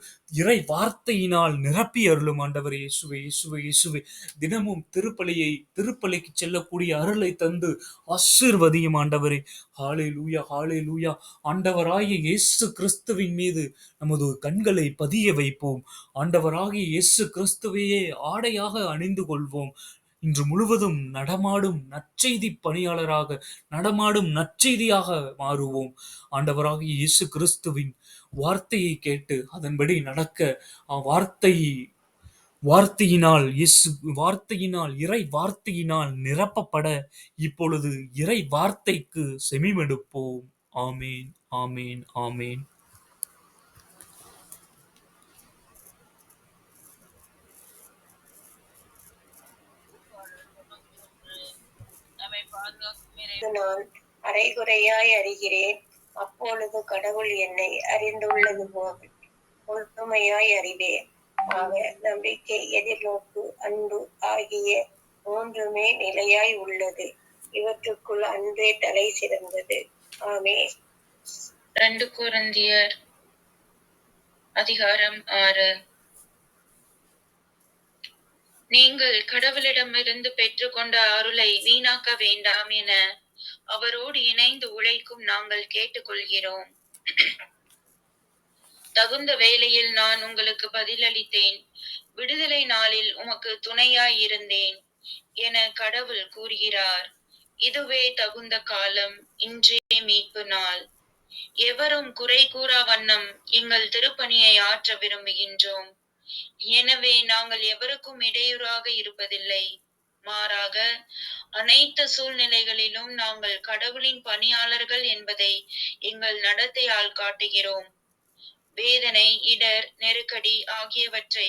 இறை வார்த்தையினால் நிரப்பி அருளும் ஆண்டவரே. இயேசுவே, இயேசுவே, இயேசுவே. தினமும் திருப்பலிக்கு செல்லக்கூடிய அருளை தந்து ஆசீர்வதியும் ஆண்டவரே. ஹalleluya, ஹalleluya. ஆண்டவராகிய இயேசு கிறிஸ்துவின் மீது நமது கண்களை பதிய வைப்போம். ஆண்டவராகிய இயேசு கிறிஸ்துவையே ஆடையாக அணிந்து கொள்வோம். இன்று முழுவதும் நடமாடும் நற்செய்தி பணியாளராக, நடமாடும் நற்செய்தியாக மாறுவோம். ஆண்டவராகிய இயேசு கிறிஸ்துவின் வார்த்தையை கேட்டு அதன்படி நடக்க, வார்த்தையினால் இறை வார்த்தையினால் நிரப்பப்பட இப்பொழுது இறை வார்த்தைக்கு செவிமடுப்போம். ஆமேன், ஆமேன், ஆமேன்.
நான் அரைகுறையாய் அறிகிறேன், அப்பொழுது கடவுள் என்னை அறிந்துள்ளது போல் முழுமையாய் அறிவேன். ஆக நம்பிக்கை, எதிர்நோக்கு, அன்பு ஆகிய மூன்றுமே நிலையாய் உள்ளது. இவற்றுக்குள் அன்பே தலை சிறந்தது. ஆமென்.
2 கொரிந்தியர் அதிகாரம் 6. நீங்கள் கடவுளிடமிருந்து பெற்றுக்கொண்ட அருளை வீணாக்க வேண்டாம் என அவரோடு இணைந்து உழைக்கும் நாங்கள் கேட்டுக்கொள்கிறோம். தகுந்த வேளையில் நான் உங்களுக்கு பதிலளித்தேன், விடுதலை நாளில் உமக்கு துணையாய் இருந்தேன் என கடவுள் கூறுகிறார். இதுவே தகுந்த காலம், இன்றே மீட்பு நாள். எவரும் குறை கூறா வண்ணம் எங்கள் திருப்பணியை ஆற்ற விரும்புகின்றோம். எனவே நாங்கள் எவருக்கும் இடையூறாக இருப்பதில்லை. மாறாக அனைத்து சூழ்நிலைகளிலும் நாங்கள் கடவுளின் பணியாளர்கள் என்பதை எங்கள் நடத்தையால் காட்டுகிறோம். வேதனை, இடர், நெருக்கடி ஆகியவற்றை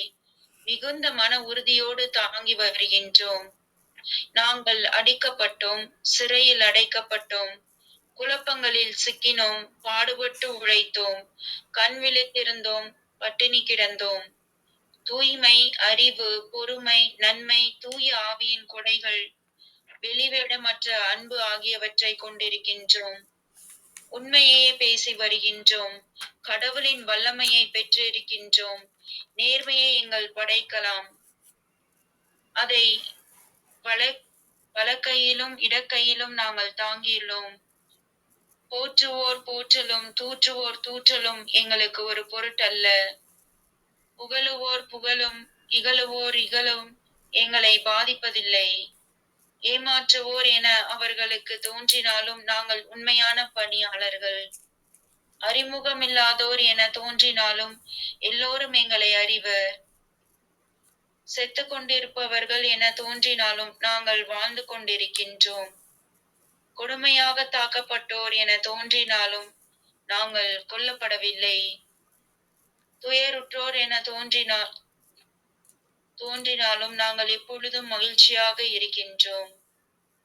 மிகுந்த மன உறுதியோடு தாங்கி வருகின்றோம். நாங்கள் அடிக்கப்பட்டோம், சிறையில் அடைக்கப்பட்டோம், குழப்பங்களில் சிக்கினோம், பாடுபட்டு உழைத்தோம், கண் விழித்திருந்தோம், பட்டினி கிடந்தோம். தூய்மை, அறிவு, பொறுமை, நன்மை, தூய ஆவியின் கொடைகள், வெளிவேடமற்ற அன்பு ஆகியவற்றை கொண்டிருக்கின்றோம். உண்மையையே பேசி வருகின்றோம். கடவுளின் வல்லமையை பெற்றிருக்கின்றோம். நேர்மையை எங்கள் படைக்கலாம். அதை வலக்கையிலும் இடக்கையிலும் நாங்கள் தாங்கியுள்ளோம். போற்றுவோர் போற்றலும் தூற்றுவோர் தூற்றலும் எங்களுக்கு ஒரு பொருட்டல்ல. புகழுவோர் புகழும் இகழுவோர் இகழும் எங்களை பாதிப்பதில்லை. ஏமாற்றுவோர் என அவர்களுக்கு தோன்றினாலும் நாங்கள் உண்மையான பணியாளர்கள். அறிமுகமில்லாதோர் என தோன்றினாலும் எல்லோரும் எங்களை அறிவர். செத்துக் கொண்டிருப்பவர்கள் என தோன்றினாலும் நாங்கள் வாழ்ந்து கொண்டிருக்கின்றோம். கொடுமையாக தாக்கப்பட்டோர் என தோன்றினாலும் நாங்கள் கொல்லப்படவில்லை. துயருற்றோர் என தோன்றினாலும் நாங்கள் எப்பொழுதும் மகிழ்ச்சியாக இருக்கின்றோம்.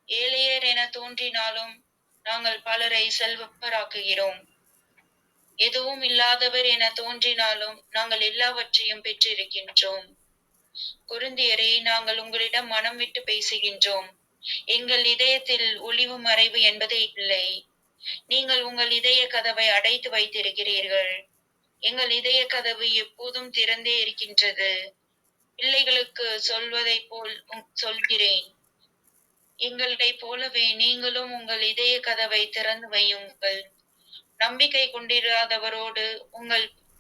ஏழையர் என தோன்றினாலும் நாங்கள் பலரை செல்வப்பராக்குகிறோம். எதுவும் இல்லாதவர் என தோன்றினாலும் நாங்கள் எல்லாவற்றையும் பெற்றிருக்கின்றோம். கொரிந்தியரே, நாங்கள் உங்களிடம் மனம் விட்டு பேசுகின்றோம். எங்கள் இதயத்தில் ஒளிவு மறைவு என்பதே இல்லை. நீங்கள் உங்கள் இதய கதவை அடைத்து வைத்திருக்கிறீர்கள். எங்கள் இதய கதவு எப்போதும் திறந்தே இருக்கின்றது. பிள்ளைகளுக்கு சொல்வதைப் போல் சொல்கிறேன். எங்களைப் போலவே நீங்களும் உங்கள் இதய கதவை திறந்து வையுங்கள். நம்பிக்கை கொண்டிராதவரோடு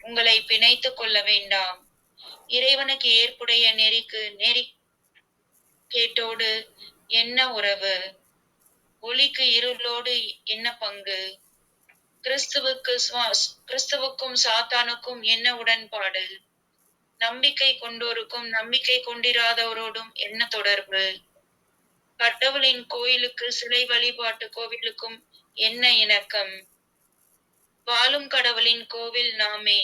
உங்களை பிணைத்துக் கொள்ள வேண்டாம். இறைவனுக்கு ஏற்புடைய நெறிக்கேட்டோடு என்ன உறவு? ஒளிக்கு இருளோடு என்ன பங்கு? கிறிஸ்துவுக்கும் சாத்தானுக்கும் என்ன உடன்பாடு? நம்பிக்கை கொண்டோருக்கும் நம்பிக்கை கொண்டிராதவரோடும் என்ன தொடர்பு? கடவுளின் கோயிலுக்கு சிலை வழிபாட்டு கோவிலுக்கும் என்ன இணக்கம்? வாழும் கடவுளின் கோவில் நாமே.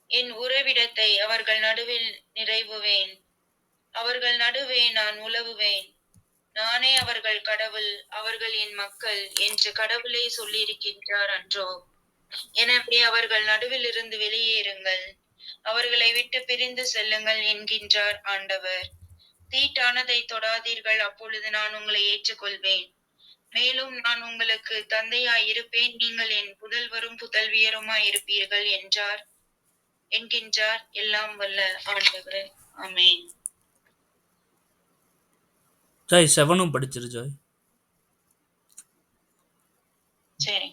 என் உறைவிடத்தை அவர்கள் நடுவில் நிறைவுவேன். அவர்கள் நடுவே நான் உலவுவேன். நானே அவர்கள் கடவுள், அவர்கள் என் மக்கள் என்று கடவுளே சொல்லியிருக்கின்றார் அன்றோ? எனவே அவர்கள் நடுவிலிருந்து வெளியேறுங்கள், அவர்களை விட்டு பிரிந்து செல்லுங்கள் என்கின்றார் ஆண்டவர். தீட்டானதை தொடாதீர்கள், அப்பொழுது நான் உங்களை ஏற்றுக்கொள்வேன். மேலும் நான் உங்களுக்கு தந்தையாய் இருப்பேன், நீங்கள் என் புதல்வரும் புதல்வியருமாய் இருப்பீர்கள் என்கின்றார் எல்லாம் வல்ல ஆண்டவர். ஆமென்.
ஜாய் 7 படிச்சிரு ஜாய்.
சரி.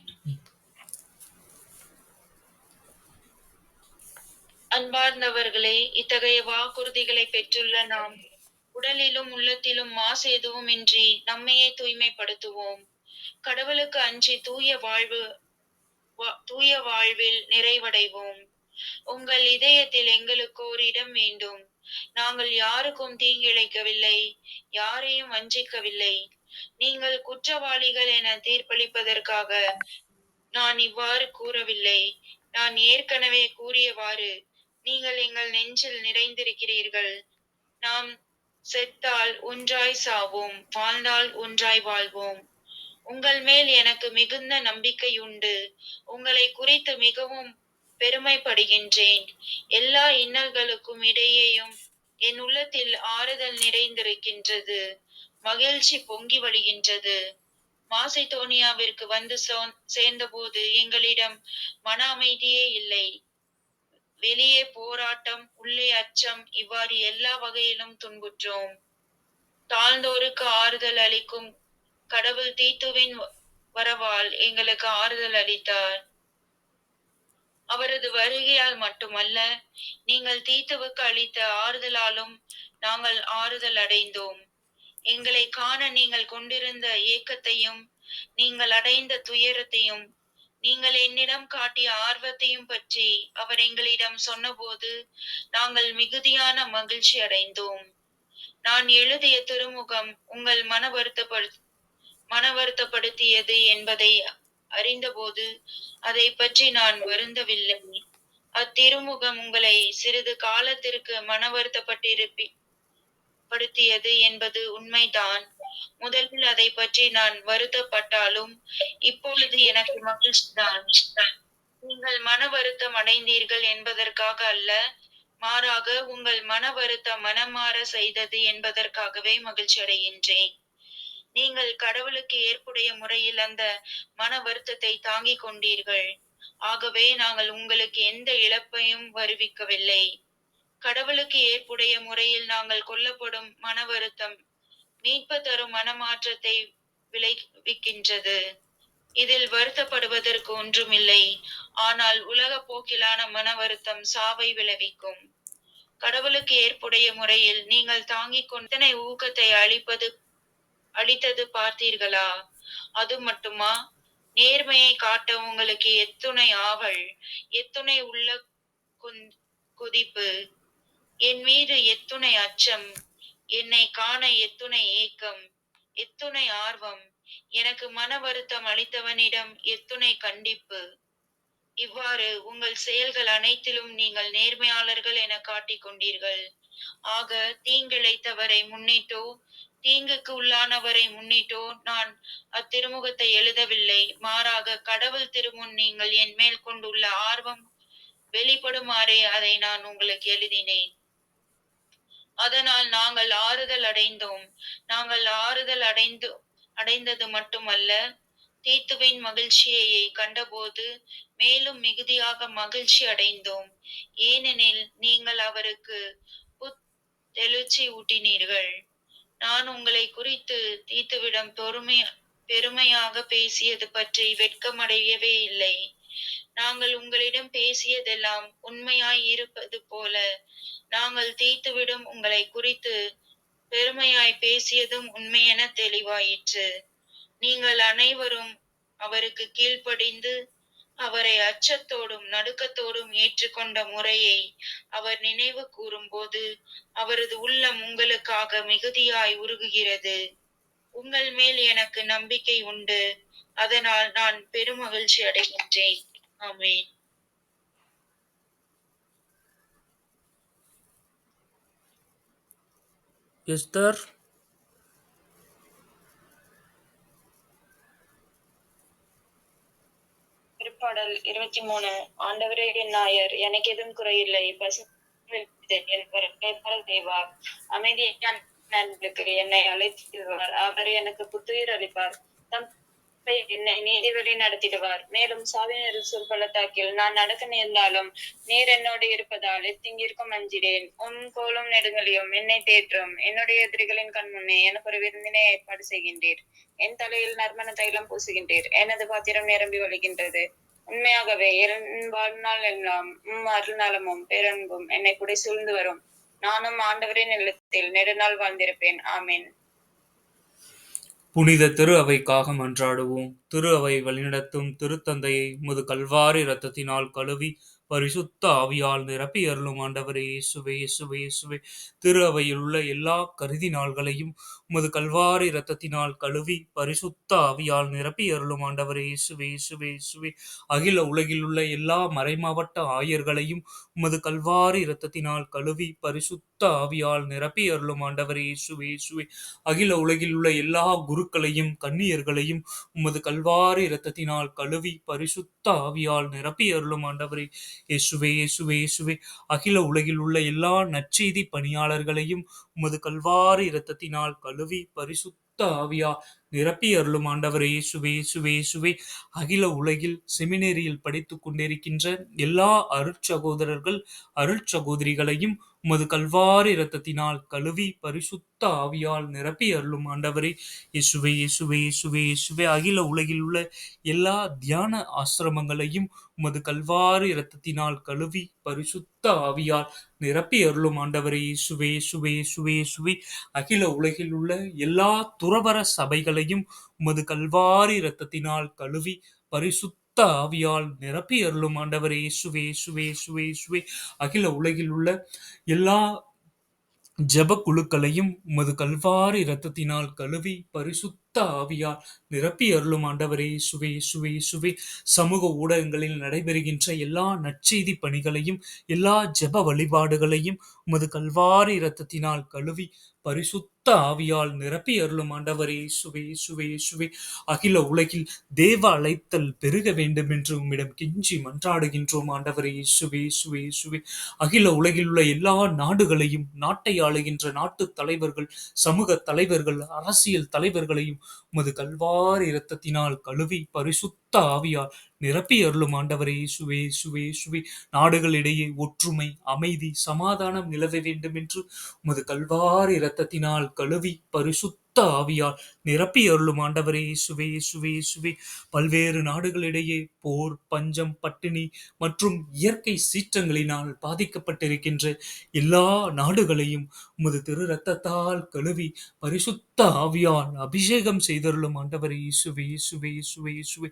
அன்பார்ந்தவர்களே, இத்தகைய வாக்குறுதிகளை பெற்றுள்ள நாம் உடலிலும் உள்ளத்திலும் மாசு எதுவும் இன்றி நம்மையே தூய்மைப்படுத்துவோம். கடவுளுக்கு அஞ்சி தூய வாழ்வில் நிறைவடைவோம். உங்கள் இதயத்தில் எங்களுக்கு ஒரு இடம் வேண்டும். நாங்கள் யாருக்கும் தீங்கிழைக்கவில்லை, யாரையும் வஞ்சிக்கவில்லை. நீங்கள் குற்றவாளிகள் என தீர்ப்பளிப்பதற்காக நான் இவ்வாறு கூறவில்லை. நான் ஏற்கனவே கூறியவாறு நீங்கள் எங்கள் நெஞ்சில் நிறைந்திருக்கிறீர்கள். நாம் செத்தால் ஒன்றாய் சாவோம், வாழ்ந்தால் ஒன்றாய் வாழ்வோம். உங்கள் மேல் எனக்கு மிகுந்த நம்பிக்கை உண்டு. உங்களை குறித்து மிகவும் பெருமைப்படுகின்றேன். எல்லா இன்னல்களுக்கும் இடையேயும் என் உள்ளத்தில் ஆறுதல் நிறைந்திருக்கின்றது, மகிழ்ச்சி பொங்கி வழிகின்றது. மாசிதோனியாவிற்கு வந்து சேர்ந்தபோது எங்களிடம் மன அமைதியே இல்லை. வெளியே போராட்டம், உள்ளே அச்சம், இவ்வாறு எல்லா வகையிலும் துன்புற்றோம். தாழ்ந்தோருக்கு ஆறுதல் அளிக்கும் கடவுள் தீத்துவின் வரவால் எங்களுக்கு ஆறுதல் அளித்தார். அவரது வருகையால் மட்டுமல்ல, நீங்கள் தீத்துவுக்கு அளித்த ஆறுதலாலும் நாங்கள் ஆறுதல் அடைந்தோம். எங்களை காண நீங்கள் கொண்டிருந்த ஏக்கத்தையும், நீங்கள் அடைந்த துயரத்தையும், நீங்கள் என்னிடம் காட்டிய ஆர்வத்தையும் பற்றி அவர் எங்களிடம் சொன்னபோது நாங்கள் மிகுதியான மகிழ்ச்சி அடைந்தோம். நான் எழுதிய திருமுகம் உங்கள் மன வருத்தப்படுத்தியது என்பதை அறிந்தபோது அதை பற்றி நான் வருந்தவில்லை. அத்திருமுகம் உங்களை சிறிது காலத்திற்கு மன வருத்தப்பட்டிருப்ப படுத்தியது என்பது உண்மைதான். முதலில் அதை பற்றி நான் வருத்தப்பட்டாலும் இப்பொழுது எனக்கு மகிழ்ச்சிதான். நீங்கள் மன வருத்தம் அடைந்தீர்கள் என்பதற்காக அல்ல, மாறாக உங்கள் மன வருத்தம் மனமாற செய்தது என்பதற்காகவே மகிழ்ச்சி அடைகின்றேன். நீங்கள் கடவுளுக்கு ஏற்புடைய முறையில் அந்த மன வருத்தத்தை தாங்கிக் கொண்டீர்கள். ஆகவே நாங்கள் உங்களுக்கு எந்த இழப்பையும் வருவிக்கவில்லை. கடவுளுக்கு ஏற்புடைய முறையில் நாங்கள் கொள்ளப்படும் மன வருத்தம் மீட்பு தரும் மனமாற்றத்தை விளைவிக்கின்றது. இதில் வருத்தப்படுவதற்கு ஒன்றுமில்லை. ஆனால் உலக போக்கிலான மன வருத்தம் சாவை விளைவிக்கும். கடவுளுக்கு ஏற்புடைய முறையில் நீங்கள் தாங்கிக் கொண்டனை ஊக்கத்தை அளித்தது பார்த்தீர்களா? அது மட்டுமா? நேர்மையை காட்ட உங்களுக்கு எத்துணை ஆவல், எத்துணை உள்ள கொதிப்பு, என் மீது எத்துணை அச்சம், என்னை காண எத்துணை ஏக்கம், எத்துணை ஆர்வம், எனக்கு மன வருத்தம் அளித்தவனிடம் எத்துணை கண்டிப்பு. இவ்வாறு உங்கள் செயல்கள் அனைத்திலும் நீங்கள் நேர்மையாளர்கள் என காட்டிக் கொண்டீர்கள். ஆக தீங்கிழைத்தவரை முன்னிட்டோ தீங்குக்கு உள்ளானவரை முன்னிட்டோ நான் அத்திருமுகத்தை எழுதவில்லை. மாறாக கடவுள் திருமுன் நீங்கள் என் மேல் கொண்டுள்ள ஆர்வம் வெளிப்படுமாறே அதை நான் உங்களுக்கு எழுதினேன். அதனால் நாங்கள் ஆறுதல் அடைந்தோம். நாங்கள் ஆறுதல் அடைந்தது மட்டுமல்ல, தீத்துவின் மகிழ்ச்சியை கண்டபோது மேலும் மிகுதியாக மகிழ்ச்சி அடைந்தோம். ஏனெனில் நீங்கள் அவருக்கு புத்தெழுச்சி ஊட்டினீர்கள். நான் உங்களை குறித்து தீத்துவிடம் பெருமையாக பேசியது பற்றி வெட்கமடையவே இல்லை. நாங்கள் உங்களிடம் பேசியதெல்லாம் உண்மையாய் இருப்பது போல நாங்கள் தீத்துவிடம் உங்களை குறித்து பெருமையாய் பேசியதும் உண்மையென தெளிவாயிற்று. நீங்கள் அனைவரும் அவருக்கு கீழ்ப்படிந்து அவரை அச்சத்தோடும் நடுக்கத்தோடும் ஏற்றுக்கொண்ட முறையை அவர் நினைவு கூறும்போது அவரது உள்ளம் உங்களுக்காக மிகுதியாய் உருகுகிறது. உங்கள் மேல் எனக்கு நம்பிக்கை உண்டு. அதனால் நான் பெருமகிழ்ச்சி அடைகின்றேன். ஆமென்.
எஸ்தர்
திருப்பாடல் 23. ஆண்டவரே என் நாயர், எனக்கு எதுவும் குறையில்லை. தேவா, அமைதியான என்னை அழைத்திடுவார். அவர் எனக்கு புத்துயிர் அளிப்பார். என்னை நீதி வழி நடத்திடுவார். மேலும் சாவினர் சொற்பள்ளத்தாக்கில் நான் நடக்க நேர்ந்தாலும் நீர் என்னோடு இருப்பதால் எத்திங்கிற்கும் அஞ்சிடேன். கோலும் நெடுங்கலியும் என்னை தேற்றும். என்னுடைய எதிரிகளின் கண் முன்னே எனக்கு ஒரு விருந்தினை ஏற்பாடு செய்கின்றீர். என் தலையில் நறுமண தைலம் பூசுகின்றீர். எனது பாத்திரம் நிரம்பி வழிகின்றது. உண்மையாகவே என் வாழ்நாள் எல்லாம் அருள்நலமும் பேரன்பும் என்னை கூட சூழ்ந்து வரும். நானும் ஆண்டவரின் இல்லத்தில் நெடுநாள் வாழ்ந்திருப்பேன். ஆமென்.
புனித திரு அவைக்காக மன்றாடுவோம். திரு அவை வழிநடத்தும் திருத்தந்தையை உமது கல்வாரி இரத்தத்தினால் கழுவி பரிசுத்த ஆவியால் நிரப்பி அருளும் ஆண்டவரே இயேசுவே, இயேசுவே, இயேசுவே. திரு அவையில் உள்ள எல்லா கருதி நாள்களையும் உமது கல்வாரி இரத்தத்தினால் கழுவி பரிசுத்த ஆவியால் நிரப்பி அருளும் ஆண்டவரே இயேசுவே, இயேசுவே, இயேசுவே. அகில உலகில் உள்ள எல்லா மறைமாவட்ட ஆயர்களையும் உமது கல்வாரி இரத்தத்தினால் கழுவி பரிசுத்த ஆவியால் நிரப்பி அருளும் ஆண்டவரே இயேசுவே, இயேசுவே. அகில உலகில் உள்ள எல்லா குருக்களையும் கன்னியர்களையும் உமது கல்வாரி இரத்தத்தினால் கழுவி பரிசுத்த ஆவியால் நிரப்பி அருளும் ஆண்டவரே இயேசுவே, இயேசுவே, இயேசுவே. அகில உலகில் உள்ள எல்லா நற்செய்தி பணியாளர்களையும் உமது கல்வாரி இரத்தத்தினால் கழுவி பரிசுத்த ஆவியால் நிரப்பி அருளும் ஆண்டவரே இயேசுவே, இயேசுவே, இயேசுவே. அகில உலகில் செமினேரியில் படித்துக் கொண்டிருக்கின்ற எல்லா அருட்சகோதரர்கள் அருட்சகோதரிகளையும் உமது கல்வாரி இரத்தத்தினால் கழுவி பரிசுத்த ஆவியால் நிரப்பி அருளும் ஆண்டவரே இயேசுவே, இயேசுவே, இயேசுவே, இயேசுவே. அகில உலகில் உள்ள எல்லா தியான ஆசிரமங்களையும் உமது கல்வாரி இரத்தத்தினால் கழுவி பரிசுத்த ஆவியால் நிரப்பி அருளும் ஆண்டவரே இயேசுவே, இயேசுவே, இயேசுவே, இயேசுவே. அகில உலகில் உள்ள எல்லா துறவற சபைகளையும் உமது கல்வாரி இரத்தத்தினால் கழுவி பரிசுத்த ஆவியால் நிரப்பி அருளும் ஆண்டவரே இயேசுவே, இயேசுவே, இயேசுவே, இயேசுவே. அகில உலகில் உள்ள எல்லா ஜெப குழுக்களையும் உமது கல்வாரி இரத்தத்தினால் கழுவி பரிசுத்த ஆவியால் நிரப்பி அருளும் ஆண்டவரே இயேசுவே இயேசுவே இயேசுவே. சமூக ஊடகங்களில் நடைபெறுகின்ற எல்லா நற்செய்தி பணிகளையும், எல்லா ஜெப வழிபாடுகளையும் உமது கல்வாரி இரத்தத்தினால் கழுவி பரிசுத்த ஆவியால் நிரப்பி அருளும் ஆண்டவரே இயேசுவே இயேசுவே இயேசுவே. அகில உலகில் தேவ அழைத்தல் பெருக வேண்டும் என்று உம்மிடம் கெஞ்சி மன்றாடுகின்றோம் ஆண்டவரே இயேசுவே இயேசுவே இயேசுவே. அகில உலகில் உள்ள எல்லா நாடுகளையும், நாட்டை ஆளுகின்ற நாட்டு தலைவர்கள், சமூக தலைவர்கள், அரசியல் தலைவர்களையும் உமது கல்வாரி இரத்தத்தினால் கழுவி பரிசுத்த ஆவியால் நிரப்பி அருளும் ஆண்டவரே இயேசுவே இயேசுவே இயேசுவே. நாடுகளிடையே ஒற்றுமை, அமைதி, சமாதானம் நிலவ வேண்டும் என்று உமது கல்வாரி இரத்தத்தினால் கழுவி பரிசுத்த ஆவியால் நிரப்பி அருளும் ஆண்டவரே இயேசுவே இயேசுவே இயேசுவே. பல்வேறு நாடுகளிடையே போர், பஞ்சம், பட்டினி மற்றும் இயற்கை சீற்றங்களினால் பாதிக்கப்பட்டிருக்கின்ற எல்லா நாடுகளையும் உமது திரு ரத்தத்தால் கழுவி பரிசுத்த ஆவியால் அபிஷேகம் செய்தருளும் ஆண்டவரே இயேசுவே இயேசுவே இயேசுவே இயேசுவே.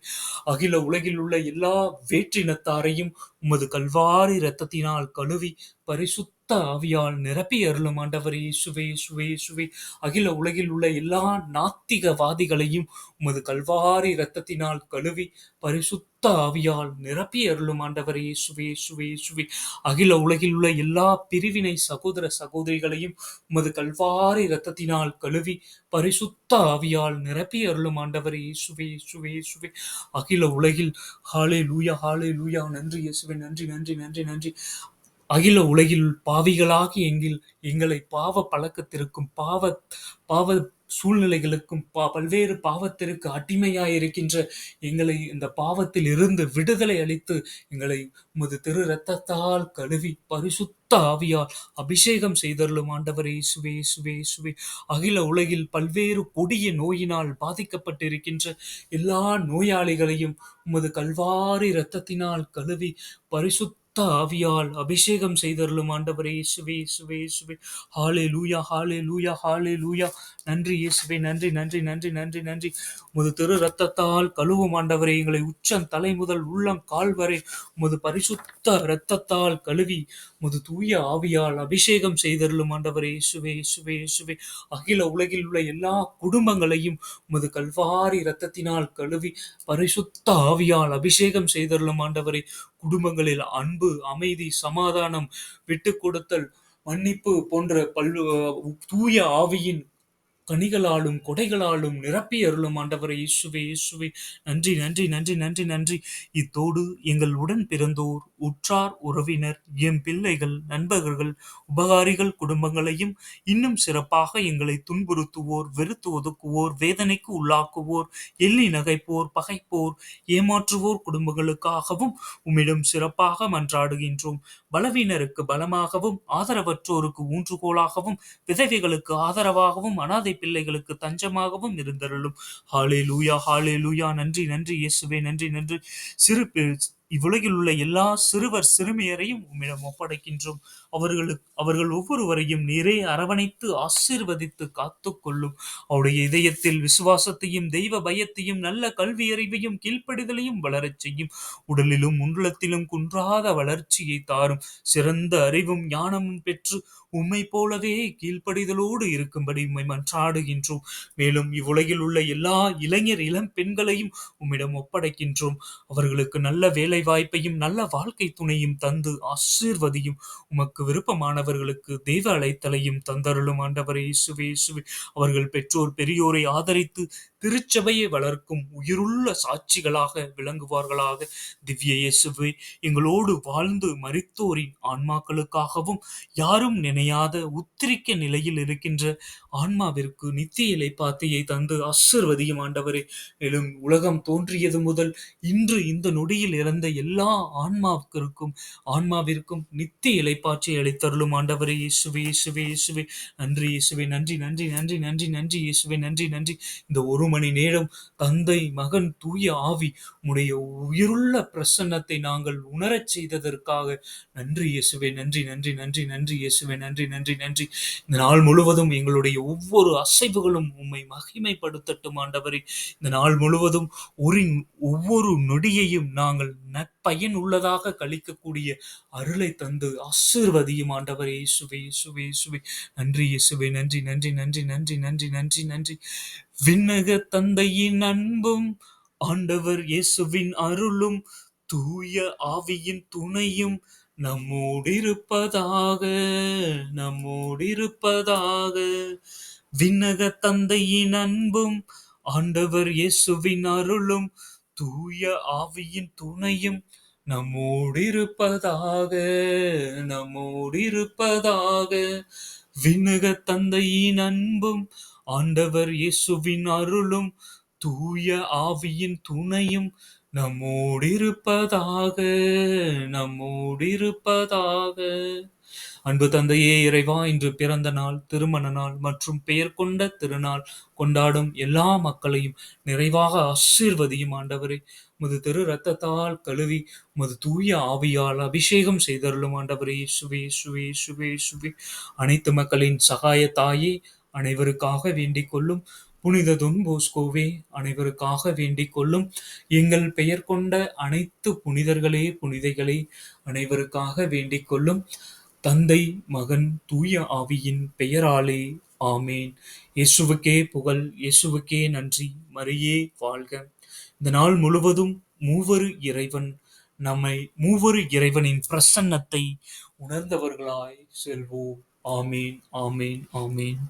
அகில உலகில் உள்ள எல்லா வேற்றினத்தாரையும் உமது கல்வாரி இரத்தத்தினால் கழுவி பரிசுத்த ஆவியால் நிரப்பி அருளும் ஆண்டவரே இயேசுவே இயேசுவே இயேசுவே. அகில உலகில் உள்ள எல்லா நாத்திகவாதிகளையும் உமது கல்வாரி இரத்தத்தினால் கழுவி பரிசுத்த ஆவியால் நிரப்பி அருளும் ஆண்டவரே இயேசுவே இயேசுவே இயேசுவே. அகில உலகில் உள்ள எல்லா பிரிவினை சகோதர சகோதரிகளையும் உமது கல்வாரி இரத்தத்தினால் கழுவி பரிசுத்த ஆவியால் நிரப்பி அருளும் ஆண்டவரே இயேசுவே இயேசுவே இயேசுவே. அகில உலகில் ஹalleluya ஹalleluya. நன்றி இயேசுவே, நன்றி நன்றி நன்றி நன்றி. அகில உலகில் பாவிகளாகி எங்களை பாவ பழக்கத்திற்கும், பாவ பாவ சூழ்நிலைகளுக்கும், பல்வேறு பாவத்திற்கு அடிமையாயிருக்கின்ற எங்களை இந்த பாவத்தில் இருந்து விடுதலை அளித்து எங்களை உமது திரு ரத்தத்தால் கழுவி பரிசுத்த ஆவியால் அபிஷேகம் செய்தருளும் ஆண்டவரே இயேசுவே இயேசுவே இயேசுவே. அகில உலகில் பல்வேறு கொடிய நோயினால் பாதிக்கப்பட்டிருக்கின்ற எல்லா நோயாளிகளையும் உமது கல்வாரி இரத்தத்தினால் கழுவி பரிசுத்த ஆவியால் அபிஷேகம் செய்தருளும் ஆண்டவரே இயேசுவே இயேசுவே இயேசுவே. ஹalleluya ஹalleluya ஹalleluya. நன்றி இயேசுவே, நன்றி நன்றி நன்றி நன்றி நன்றி. உமது திரு ரத்தத்தால் கழுவும் ஆண்டவரே எங்களை உச்சம் தலை முதல் உள்ளம் கால் வரை உமது பரிசுத்த இரத்தத்தால் கழுவி உமது தூய ஆவியால் அபிஷேகம் செய்தருளும் ஆண்டவரே இயேசுவே இயேசுவே இயேசுவே. அகில உலகில் உள்ள எல்லா குடும்பங்களையும் உமது கல்வாரி இரத்தத்தினால் கழுவி பரிசுத்த ஆவியால் அபிஷேகம் செய்தருளும் ஆண்டவரே. குடும்பங்களில் அன்பு, அமைதி, சமாதானம், விட்டு கொடுத்தல், மன்னிப்பு போன்ற தூய ஆவியின் கனிகளாலும் கொடைகளாலும் நிரப்பி அருளும் ஆண்டவரை இயேசுவே இயேசுவே. நன்றி நன்றி நன்றி நன்றி நன்றி. இத்தோடு எங்கள் உடன் பிறந்தோர், உற்றார் உறவினர், எம் பிள்ளைகள், நண்பர்கள், உபகாரிகள் குடும்பங்களையும், இன்னும் சிறப்பாக எங்களை துன்புறுத்துவோர், வெறுத்து ஒதுக்குவோர், வேதனைக்கு உள்ளாக்குவோர், எள்ளி நகைப்போர், பகைப்போர், ஏமாற்றுவோர் குடும்பங்களுக்காகவும் உம்மிடம் சிறப்பாக மன்றாடுகின்றோம். பலவீனருக்கு பலமாகவும், ஆதரவற்றோருக்கு ஊன்றுகோலாகவும், விதவைகளுக்கு ஆதரவாகவும், அனாதை பிள்ளைகளுக்கு தஞ்சமாகவும் இருந்தருளும். ஹalleluya ஹalleluya. நன்றி நன்றி இயேசுவே, நன்றி நன்றி. இவ்வுலகில் உள்ள எல்லா சிறுவர் சிறுமியரையும் உம்மிடம் ஒப்படைக்கின்றோம். அவர்கள் ஒவ்வொருவரையும் நீரே அரவணைத்து ஆசீர்வதித்து காத்துக்கொள்ளும். அவருடைய இதயத்தில் விசுவாசத்தையும், தெய்வ பயத்தையும், நல்ல கல்வி அறிவையும், கீழ்ப்படிதலையும் வளரச் செய்யும். உடலிலும் உள்ளத்திலும் குன்றாத வளர்ச்சியை தாரும். சிறந்த அறிவும் ஞானமும் பெற்று உம்மை போலவே கீழ்ப்படிதலோடு இருக்கும்படி உம்மை மன்றாடுகின்றோம். மேலும் இவ்வுலகில் உள்ள எல்லா இளைஞர் இளம் பெண்களையும் உம்மிடம் ஒப்படைக்கின்றோம். அவர்களுக்கு நல்ல வேலை வாய்ப்பையும், நல்ல வாழ்க்கை துணையும் தந்து ஆசீர்வதியும். உமக்கு விருப்பமானவர்களுக்கு தெய்வ அழைத்தலையும் தந்தருளும் ஆண்டவரே இயேசுவே இயேசுவே. அவர்கள் பெற்றோர் பெரியோரை ஆதரித்து திருச்சபையை வளர்க்கும் உயிருள்ள சாட்சிகளாக விளங்குவார்களாக. திவ்ய இயேசுவே, எங்களோடு வாழ்ந்து மரித்தோரின் ஆன்மாக்களுக்காகவும், யாரும் நினையாத உத்திரிக்க நிலையில் இருக்கின்ற ஆன்மாவிற்கு நித்திய இளைப்பாத்தையை தந்து ஆசீர்வதியும் ஆண்டவரே. மேலும் உலகம் தோன்றியது முதல் இன்று இந்த நொடியில் இறந்த எல்லா ஆன்மாவிற்கும் நித்திய இளைப்பாற்றை அளித்தருளும் ஆண்டவரே இயேசுவே இயேசுவே இயேசுவே. நன்றி இயேசுவே, நன்றி நன்றி நன்றி நன்றி நன்றி இயேசுவே, நன்றி நன்றி. இந்த 1 மணி நேரம் தந்தை, மகன், தூய ஆவி உம்முடைய உயிருள்ள பிரசன்னத்தை நாங்கள் உணரச் செய்ததற்காக நன்றி இயேசுவே, நன்றி நன்றி நன்றி நன்றி இயேசுவே, நன்றி நன்றி நன்றி. இந்த நாள் முழுவதும் எங்களுடைய ஒவ்வொரு அசைவுகளும் உம்மை மகிமைப்படுத்தட்டும் ஆண்டவரே. இந்த நாள் முழுவதும் ஒவ்வொரு நொடியையும் நாங்கள் நற்பயன் உள்ளதாக கழிக்கக்கூடிய அருளை தந்து ஆசீர்வதியும் ஆண்டவரே. இயேசுவே இயேசுவே இயேசுவே. நன்றி இயேசுவே. நன்றி நன்றி நன்றி நன்றி நன்றி நன்றி நன்றி. விண்ணக தந்தையின் அன்பும் ஆண்டவர் இயேசுவின் அருளும் தூய ஆவியின் துணையும் நம்மோடிருப்பதாக நம்மோடிருப்பதாக. விண்ணக தந்தையின் அன்பும் ஆண்டவர் இயேசுவின் அருளும் தூய ஆவியின் துணையும் நம்மோடிருப்பதாக நம்மோடிருப்பதாக. விண்ணக தந்தையின் அன்பும் ஆண்டவர் இயேசுவின் அருளும் தூய ஆவியின் துணையும் நம்மோடிருப்பதாக நம்மோடிருப்பதாக. அன்பு தந்தையே இறைவா, இன்று பிறந்த நாள், திருமண நாள் மற்றும் பெயர் கொண்ட திருநாள் கொண்டாடும் எல்லா மக்களையும் நிறைவாக ஆசீர்வதியும் ஆண்டவரே. உமது திரு இரத்தத்தால் கழுவி உமது தூய ஆவியால் அபிஷேகம் செய்தருளும் ஆண்டவரே. இயேசுவே இயேசுவே இயேசுவே இயேசுவே. அனைத்து மக்களின் சகாய தாயே, அனைவருக்காக வேண்டிக் கொள்ளும். புனித தொன் போஸ்கோவே, அனைவருக்காக வேண்டிக் கொள்ளும். எங்கள் பெயர் கொண்ட அனைத்து புனிதர்களே புனிதைகளே, அனைவருக்காக வேண்டிக் கொள்ளும். தந்தை மகன் தூய ஆவியின் பெயராலே ஆமேன். இயேசுவுக்கே புகழ், இயேசுவுக்கே நன்றி, மரியே வாழ்க. இந்த நாள் முழுவதும் மூவரு இறைவனின் பிரசன்னத்தை உணர்ந்தவர்களாய் செல்வோம். ஆமேன் ஆமேன் ஆமேன்.